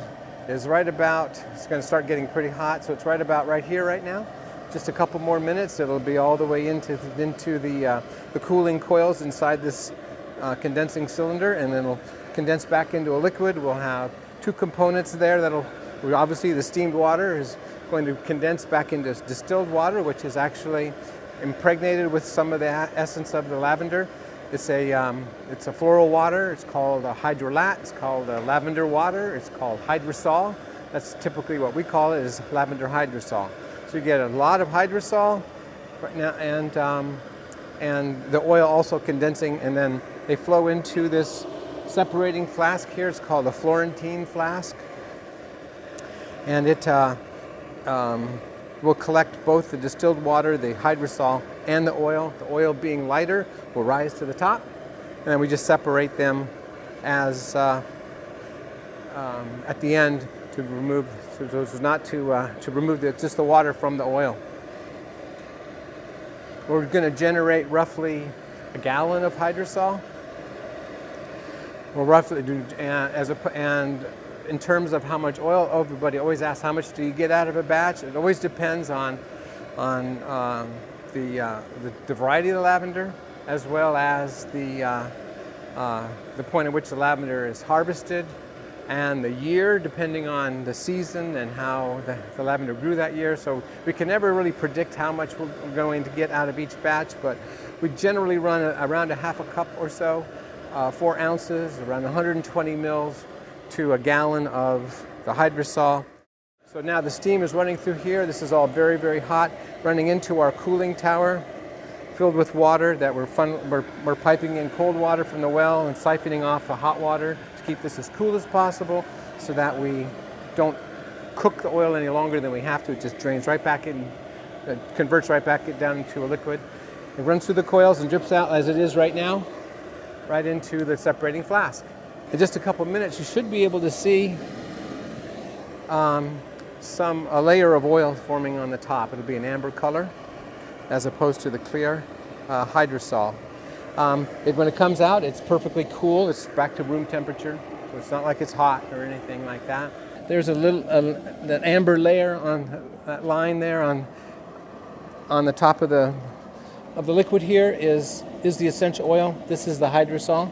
is right about, it's going to start getting pretty hot, so it's right about right here right now. Just a couple more minutes, it'll be all the way into the cooling coils inside this condensing cylinder, and then it'll condense back into a liquid. We'll have two components there obviously the steamed water is going to condense back into distilled water, which is actually impregnated with some of the essence of the lavender. It's a floral water. It's called a hydrolat. It's called lavender water. It's called hydrosol. That's typically what we call it, is lavender hydrosol. So you get a lot of hydrosol right now, and the oil also condensing, and then they flow into this separating flask here. It's called a Florentine flask, and it will collect both the distilled water, the hydrosol, and the oil. The oil being lighter will rise to the top, and then we just separate them as at the end to remove, to remove just the water from the oil. We're going to generate roughly a gallon of hydrosol. Well, roughly, and in terms of how much oil, everybody always asks how much do you get out of a batch. It always depends on the variety of the lavender, as well as the point at which the lavender is harvested, and the year, depending on the season and how the lavender grew that year. So we can never really predict how much we're going to get out of each batch, but we generally run around a half a cup or so, 4 ounces, around 120 mils to a gallon of the hydrosol. So now the steam is running through here. This is all very, very hot, running into our cooling tower, filled with water that we're piping in cold water from the well and siphoning off the hot water to keep this as cool as possible so that we don't cook the oil any longer than we have to. It just drains right back in, converts right back down into a liquid. It runs through the coils and drips out as it is right now, right into the separating flask. In just a couple of minutes, you should be able to see a layer of oil forming on the top. It'll be an amber color as opposed to the clear hydrosol. When it comes out, it's perfectly cool. It's back to room temperature. So it's not like it's hot or anything like that. There's a little that amber layer on that line there on the top of the liquid here is the essential oil. This is the hydrosol.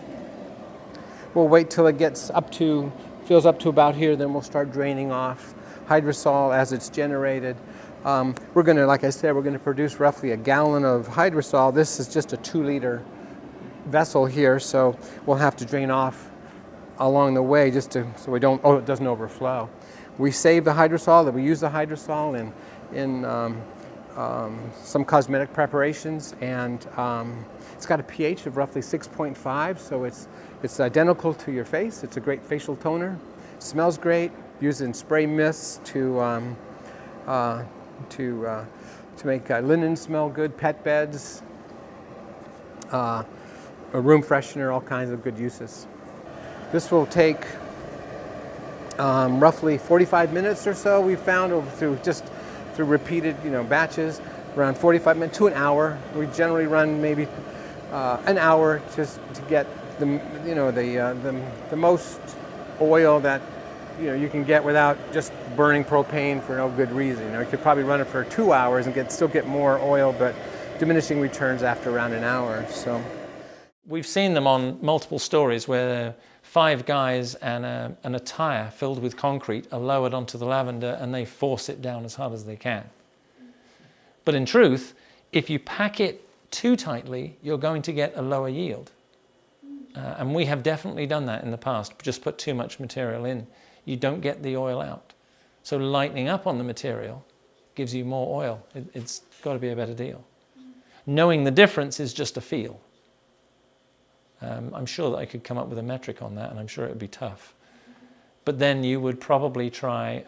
We'll wait till it fills up to about here, then we'll start draining off hydrosol as it's generated. We're going to, like I said, we're going to produce roughly a gallon of hydrosol. This is just a 2-liter vessel here, so we'll have to drain off along the way just so it doesn't overflow. We save the hydrosol, that we use the hydrosol in some cosmetic preparations, and it's got a pH of roughly 6.5, so it's identical to your face. It's a great facial toner. Smells great. Used in spray mists to make linen smell good, pet beds, a room freshener, all kinds of good uses. This will take roughly 45 minutes or so. We found through repeated batches, around 45 minutes to an hour. We generally run maybe an hour just to get the most oil that you can get without just burning propane for no good reason. You could probably run it for 2 hours and still get more oil, but diminishing returns after around an hour. So we've seen them on multiple stories where 5 guys and a tire filled with concrete are lowered onto the lavender and they force it down as hard as they can. But in truth, if you pack it too tightly, you're going to get a lower yield. And we have definitely done that in the past. Just put too much material in, you don't get the oil out. So lightening up on the material gives you more oil. It's got to be a better deal. Knowing the difference is just a feel. I'm sure that I could come up with a metric on that, and I'm sure it would be tough. But then you would probably try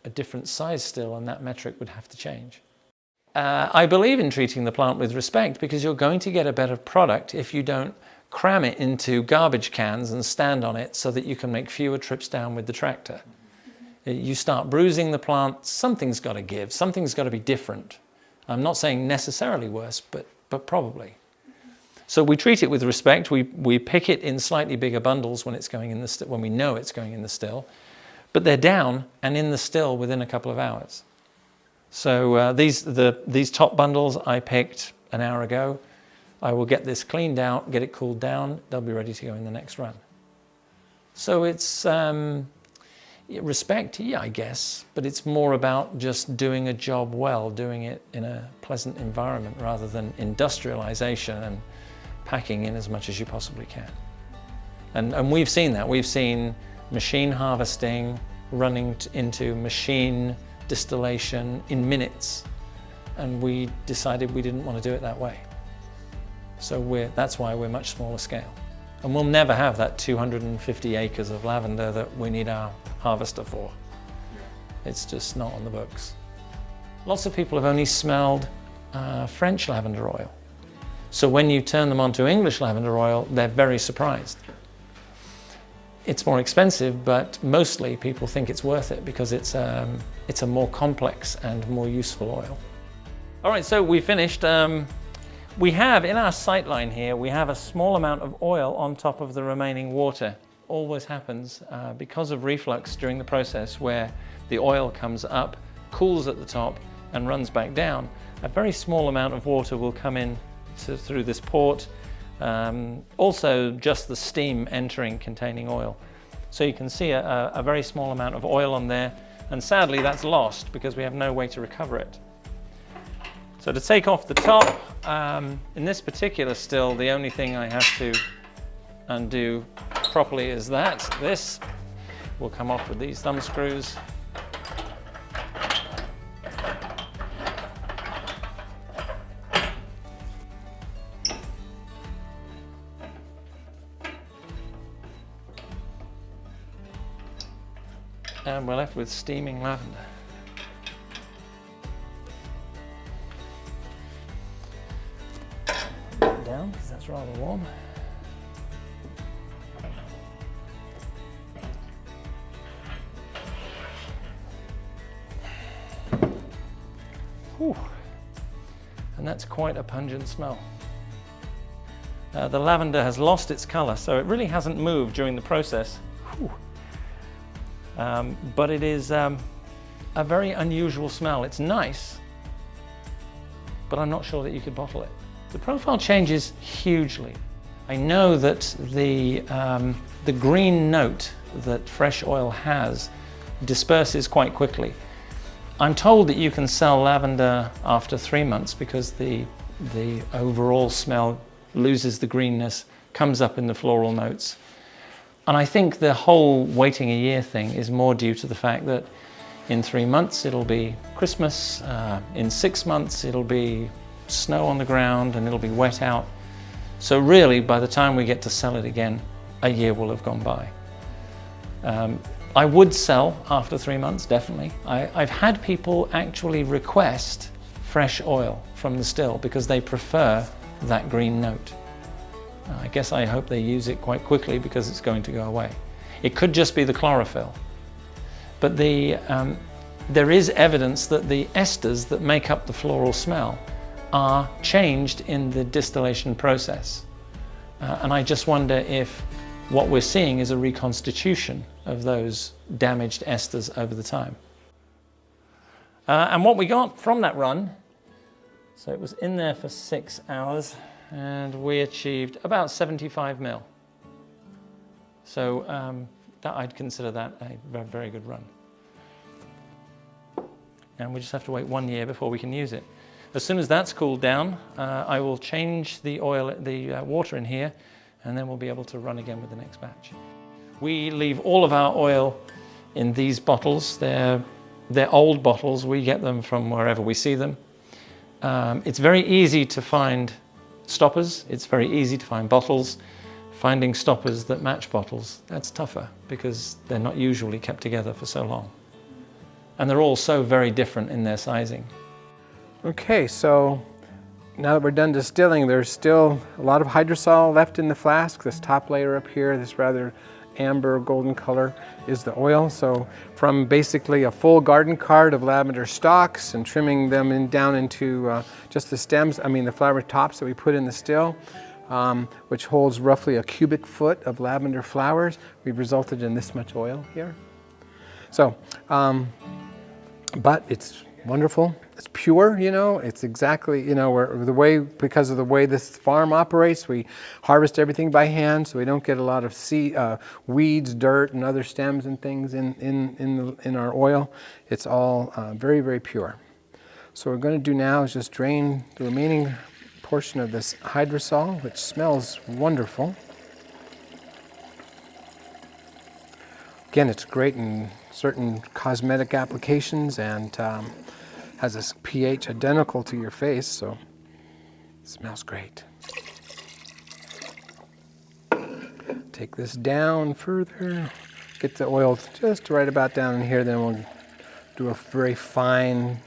a different size still, and that metric would have to change. I believe in treating the plant with respect, because you're going to get a better product if you don't cram it into garbage cans and stand on it so that you can make fewer trips down with the tractor. You start bruising the plant, something's got to give, something's got to be different. I'm not saying necessarily worse, but probably. So we treat it with respect. We pick it in slightly bigger bundles when it's going in the when we know it's going in the still, but they're down and in the still within a couple of hours. So these top bundles I picked an hour ago. I will get this cleaned out, get it cooled down. They'll be ready to go in the next run. So it's respect, yeah, I guess, but it's more about just doing a job well, doing it in a pleasant environment rather than industrialization and packing in as much as you possibly can. And we've seen that. We've seen machine harvesting running into machine distillation in minutes, and we decided we didn't want to do it that way. So that's why we're much smaller scale. And we'll never have that 250 acres of lavender that we need our harvester for. It's just not on the books. Lots of people have only smelled French lavender oil. So when you turn them onto English lavender oil, they're very surprised. It's more expensive, but mostly people think it's worth it because it's a more complex and more useful oil. All right, so we finished. We have, in our sight line here, we have a small amount of oil on top of the remaining water. Always happens because of reflux during the process where the oil comes up, cools at the top, and runs back down. A very small amount of water will come in through this port. Also, just the steam entering containing oil. So you can see a very small amount of oil on there, and sadly that's lost because we have no way to recover it. So to take off the top, in this particular still, the only thing I have to undo properly is this will come off with these thumb screws. And we're left with steaming lavender. Put it down because that's rather warm. Whew. And that's quite a pungent smell. The lavender has lost its color, so it really hasn't moved during the process. But it is a very unusual smell. It's nice, but I'm not sure that you could bottle it. The profile changes hugely. I know that the green note that fresh oil has disperses quite quickly. I'm told that you can sell lavender after 3 months because the overall smell loses the greenness, comes up in the floral notes. And I think the whole waiting a year thing is more due to the fact that in 3 months it'll be Christmas, in 6 months it'll be snow on the ground and it'll be wet out. So really, by the time we get to sell it again, a year will have gone by. I would sell after 3 months, definitely. I've had people actually request fresh oil from the still because they prefer that green note. I guess I hope they use it quite quickly because it's going to go away. It could just be the chlorophyll. But there is evidence that the esters that make up the floral smell are changed in the distillation process. And I just wonder if what we're seeing is a reconstitution of those damaged esters over the time. And what we got from that run, so it was in there for 6 hours and we achieved about 75 mil. So I'd consider that a very, very good run. And we just have to wait 1 year before we can use it. As soon as that's cooled down, I will change the water in here, and then we'll be able to run again with the next batch. We leave all of our oil in these bottles. They're old bottles. We get them from wherever we see them. It's very easy to find stoppers. It's very easy to find bottles. Finding stoppers that match bottles, that's tougher because they're not usually kept together for so long. And they're all so very different in their sizing. Okay, so now that we're done distilling, there's still a lot of hydrosol left in the flask. This top layer up here, this rather amber golden color, is the oil. So from basically a full garden cart of lavender stalks and trimming them down into just the stems, the flower tops that we put in the still, which holds roughly a cubic foot of lavender flowers, we've resulted in this much oil here. So, but it's wonderful. It's pure, it's exactly, because of the way this farm operates, we harvest everything by hand, so we don't get a lot of weeds, dirt, and other stems and things in our oil. It's all very, very pure. So what we're going to do now is just drain the remaining portion of this hydrosol, which smells wonderful. Again, it's great in certain cosmetic applications and has this pH identical to your face, so it smells great. Take this down further, get the oil just right about down in here, then we'll do a very fine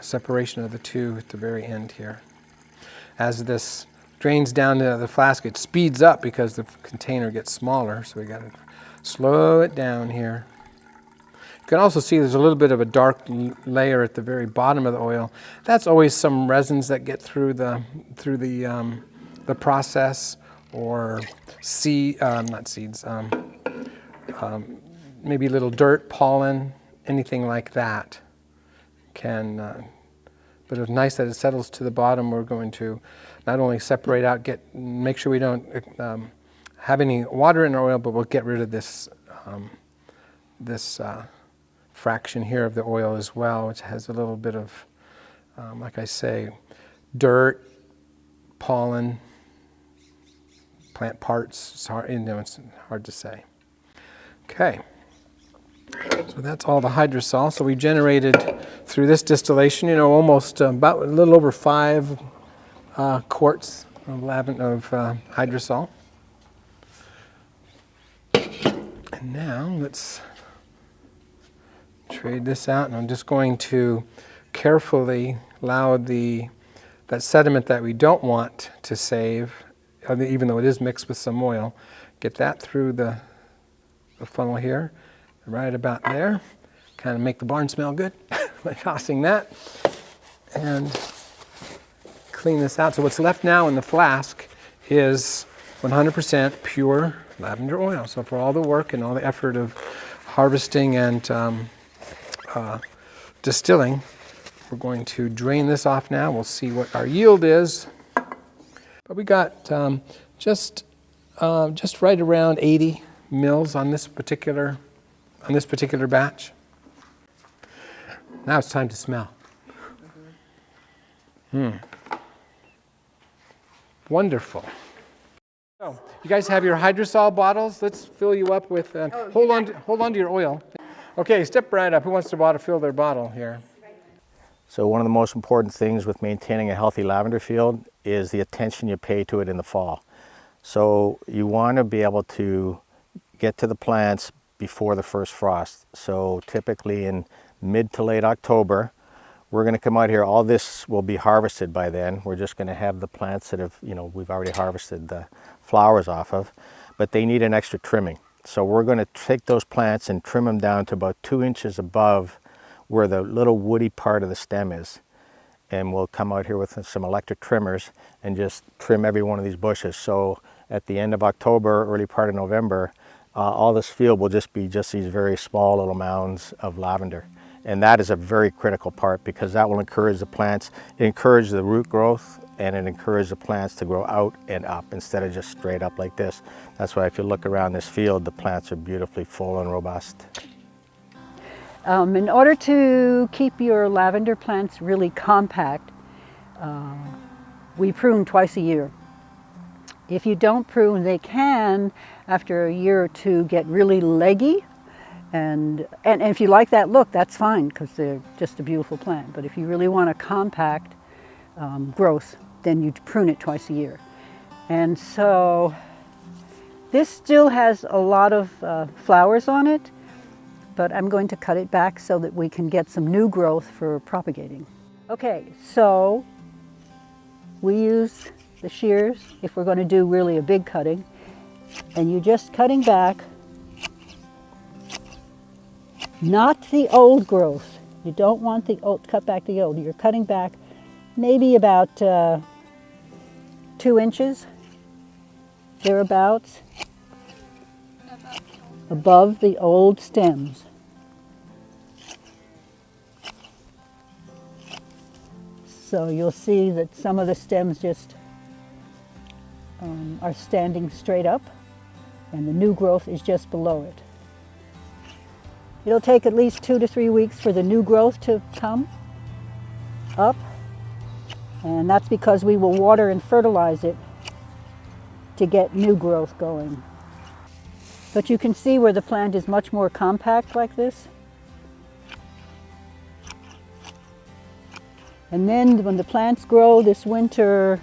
separation of the two at the very end here. As this drains down to the flask, it speeds up because the container gets smaller, so we got to slow it down here. You can also see there's a little bit of a dark layer at the very bottom of the oil. That's always some resins that get through the process, or not seeds, maybe little dirt, pollen, anything like that. But it's nice that it settles to the bottom. We're going to not only separate out, make sure we don't have any water in our oil, but we'll get rid of this fraction here of the oil as well, which has a little bit of, like I say, dirt, pollen, plant parts. It's hard to say. Okay, so that's all the hydrosol. So we generated through this distillation, almost about a little over 5 quarts of hydrosol. And now let's trade this out, and I'm just going to carefully allow that sediment that we don't want to save, even though it is mixed with some oil, get that through the funnel here, right about there. Kind of make the barn smell good by tossing that. And clean this out. So what's left now in the flask is 100% pure lavender oil. So for all the work and all the effort of harvesting and distilling, we're going to drain this off now. We'll see what our yield is. But we got just right around 80 mils on this particular batch. Now it's time to smell. Wonderful. So, you guys have your hydrosol bottles. Let's fill you up with. Hold on to your oil. Okay, step right up. Who wants to fill their bottle here? So one of the most important things with maintaining a healthy lavender field is the attention you pay to it in the fall. So you want to be able to get to the plants before the first frost. So typically in mid to late October, we're going to come out here. All this will be harvested by then. We're just going to have the plants that have, we've already harvested the flowers off of, but they need an extra trimming. So we're going to take those plants and trim them down to about 2 inches above where the little woody part of the stem is. And we'll come out here with some electric trimmers and just trim every one of these bushes. So at the end of October, early part of November, all this field will just be these very small little mounds of lavender. And that is a very critical part because that will encourage the plants, encourage the root growth, and it encourages the plants to grow out and up instead of just straight up like this. That's why if you look around this field, the plants are beautifully full and robust. In order to keep your lavender plants really compact, we prune twice a year. If you don't prune, they can, after a year or two, get really leggy. And if you like that look, that's fine, because they're just a beautiful plant. But if you really want a compact growth, then you prune it twice a year. And so this still has a lot of flowers on it, but I'm going to cut it back so that we can get some new growth for propagating. Okay, so we use the shears if we're going to do really a big cutting, and you're just cutting back, not the old growth. You don't want the old, cut back the old. You're cutting back maybe about 2 inches, thereabouts, above the old stems. So you'll see that some of the stems just are standing straight up, and the new growth is just below it. It'll take at least 2 to 3 weeks for the new growth to come up, and that's because we will water and fertilize it to get new growth going. But you can see where the plant is much more compact like this. And then when the plants grow this winter,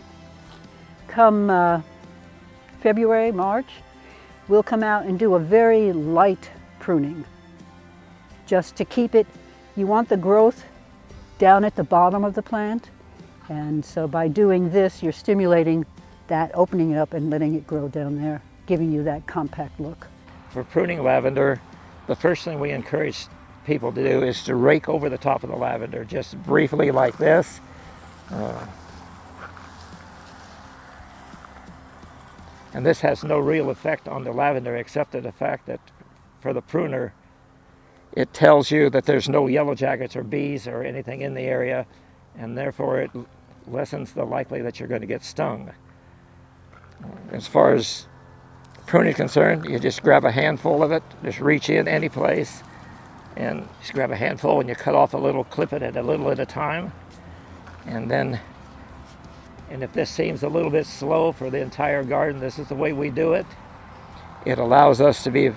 come February, March, we'll come out and do a very light pruning, just to keep it. You want the growth down at the bottom of the plant, and so by doing this, you're stimulating that, opening it up and letting it grow down there, giving you that compact look. For pruning lavender, the first thing we encourage people to do is to rake over the top of the lavender, just briefly like this. And this has no real effect on the lavender except the fact that for the pruner, it tells you that there's no yellow jackets or bees or anything in the area, and therefore it lessens the likelihood that you're going to get stung. As far as pruning is concerned, you just grab a handful of it, just reach in any place, and just grab a handful and you cut off a little, clip it at a little at a time. And if this seems a little bit slow for the entire garden, this is the way we do it. It allows us to be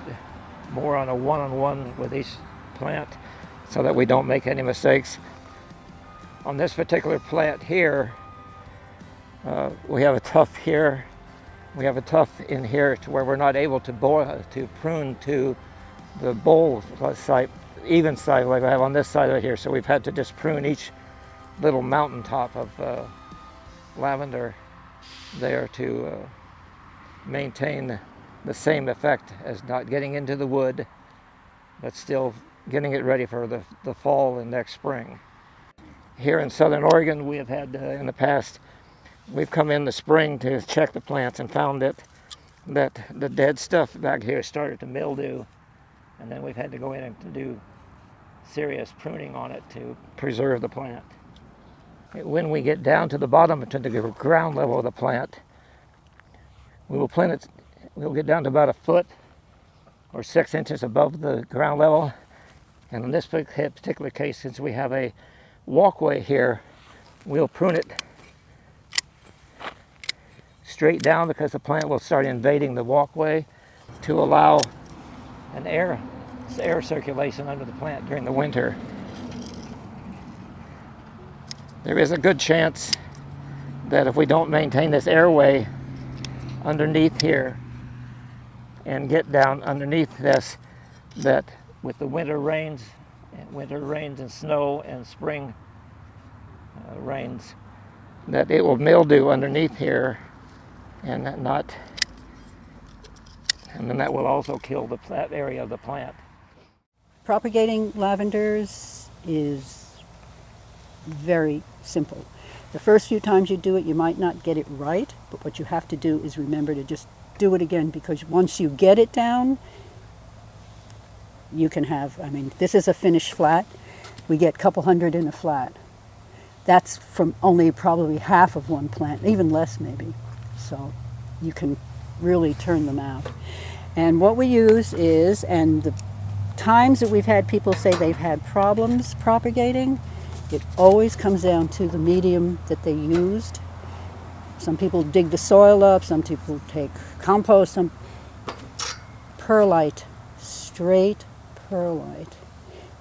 more on a one-on-one with each plant so that we don't make any mistakes. On this particular plant here, we have a tuft here. We have a tuft in here to where we're not able to prune to the bowl site, even side like I have on this side right here. So we've had to just prune each little mountaintop of lavender there to maintain the same effect as not getting into the wood, but still getting it ready for the fall and next spring. Here in Southern Oregon, we have had in the past, we've come in the spring to check the plants and found that the dead stuff back here started to mildew, and then we've had to go in and do serious pruning on it to preserve the plant. When we get down to the bottom, to the ground level of the plant, we'll get down to about a foot or 6 inches above the ground level. And in this particular case, since we have a walkway here, we'll prune it straight down because the plant will start invading the walkway to allow an air circulation under the plant during the winter. There is a good chance that if we don't maintain this airway underneath here and get down underneath this, that with the winter rains and snow and spring rains, that it will mildew underneath here, and then that will also kill that area of the plant. Propagating lavenders is very simple. The first few times you do it, you might not get it right, but what you have to do is remember to just do it again, because once you get it down, you can have, this is a finished flat. We get a couple hundred in a flat. That's from only probably half of one plant, even less maybe. So you can really turn them out. And what we use is, and the times that we've had people say they've had problems propagating, it always comes down to the medium that they used. Some people dig the soil up, some people take compost, some perlite, straight perlite.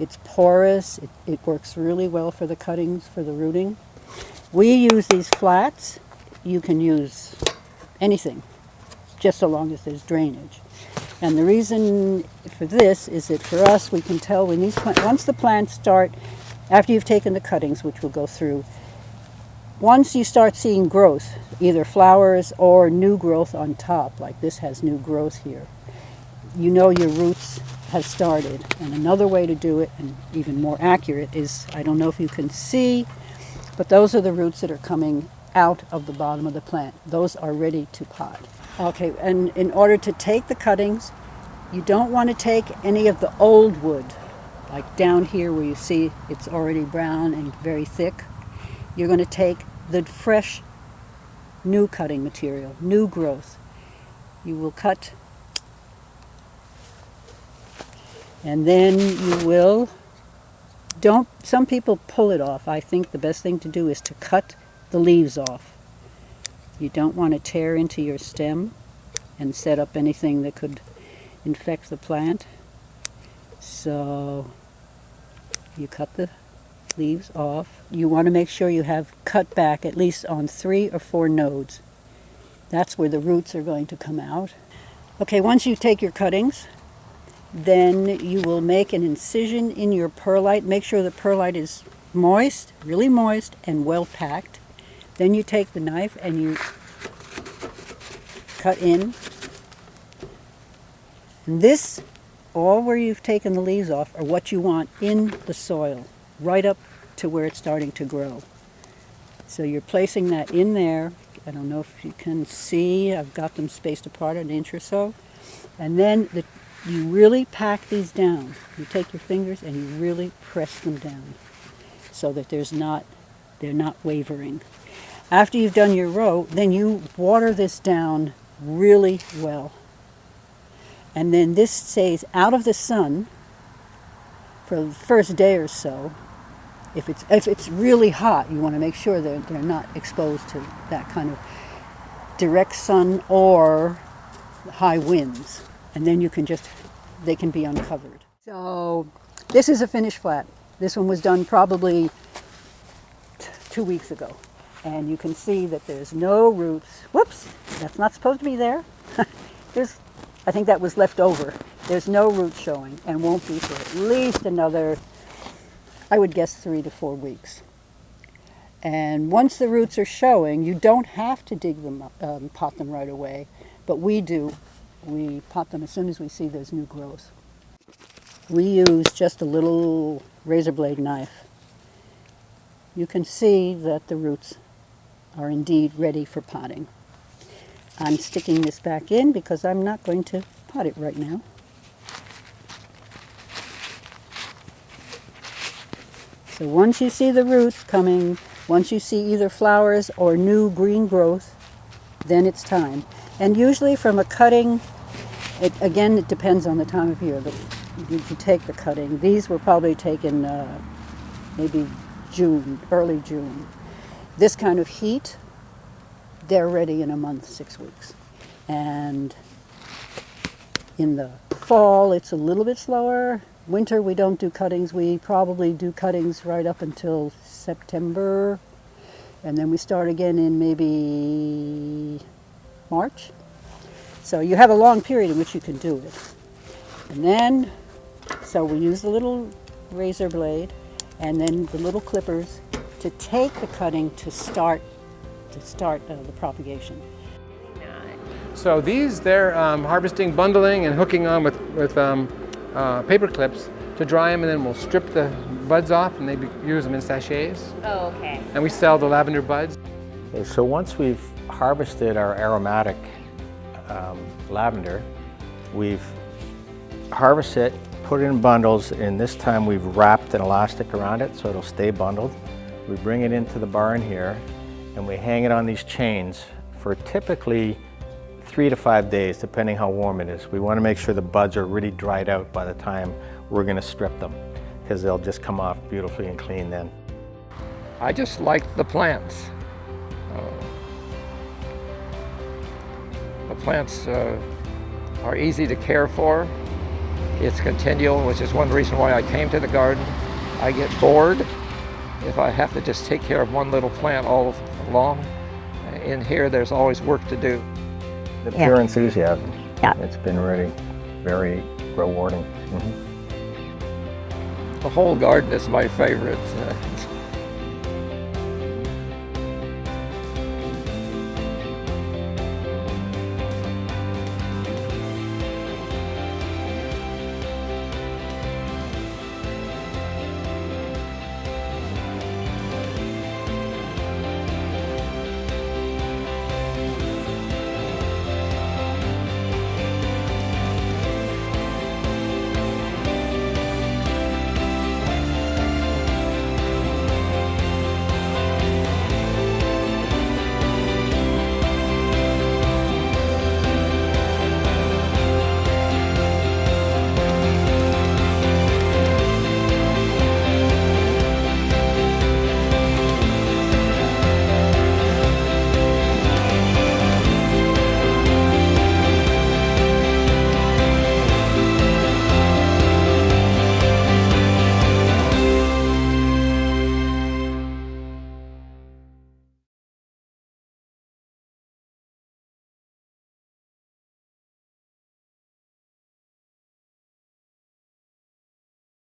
It's porous, it works really well for the cuttings, for the rooting. We use these flats. You can use anything, just so long as there's drainage. And the reason for this is that for us, we can tell when once the plants start, after you've taken the cuttings, which we'll go through, once you start seeing growth, either flowers or new growth on top, like this has new growth here, you know your roots have started. And another way to do it, and even more accurate, is, I don't know if you can see, but those are the roots that are coming out of the bottom of the plant. Those are ready to pot. Okay, and in order to take the cuttings, you don't want to take any of the old wood, like down here where you see it's already brown and very thick. You're going to take the fresh, new cutting material, new growth. You will cut, and then you will, some people pull it off. I think the best thing to do is to cut the leaves off. You don't want to tear into your stem and set up anything that could infect the plant. So you cut the leaves off. You want to make sure you have cut back at least on 3 or 4 nodes. That's where the roots are going to come out. Okay, once you take your cuttings, then you will make an incision in your perlite. Make sure the perlite is moist, really moist, and well packed. Then you take the knife and you cut in. And this, all where you've taken the leaves off, are what you want in the soil, right up to where it's starting to grow. So you're placing that in there. I don't know if you can see, I've got them spaced apart an inch or so. And then you really pack these down. You take your fingers and you really press them down so that they're not wavering. After you've done your row, then you water this down really well. And then this stays out of the sun for the first day or so. If it's really hot, you want to make sure that they're not exposed to that kind of direct sun or high winds. And then they can be uncovered. So this is a finished flat. This one was done probably 2 weeks ago. And you can see that there's no roots. Whoops, that's not supposed to be there. I think that was left over. There's no root showing and won't be for at least another, I would guess, 3 to 4 weeks. And once the roots are showing, you don't have to dig them up, pot them right away, but we do. We pot them as soon as we see there's new growth. We use just a little razor blade knife. You can see that the roots are indeed ready for potting. I'm sticking this back in because I'm not going to pot it right now. So once you see the roots coming, once you see either flowers or new green growth, then it's time. And usually from a cutting, again, it depends on the time of year that you take the cutting. These were probably taken maybe June, early June. This kind of heat, they're ready in a month, 6 weeks. And in the fall, it's a little bit slower. Winter, we don't do cuttings. We probably do cuttings right up until September. And then we start again in maybe March. So you have a long period in which you can do it. And then, so we use the little razor blade and then the little clippers to take the cutting to start the propagation. So these, they're harvesting, bundling, and hooking on with paper clips to dry them, and then we'll strip the buds off, and they use them in sachets. Oh, okay. And we sell the lavender buds. Okay, so once we've harvested our aromatic lavender, we've harvested it, put it in bundles, and this time we've wrapped an elastic around it so it'll stay bundled. We bring it into the barn here, and we hang it on these chains for typically 3 to 5 days, depending how warm it is. We want to make sure the buds are really dried out by the time we're going to strip them, because they'll just come off beautifully and clean then. I just like the plants. The plants are easy to care for. It's continual, which is one reason why I came to the garden. I get bored if I have to just take care of one little plant all along. In here, there's always work to do. The pure enthusiasm. Yeah. It's been really very rewarding. The whole garden is my favorite.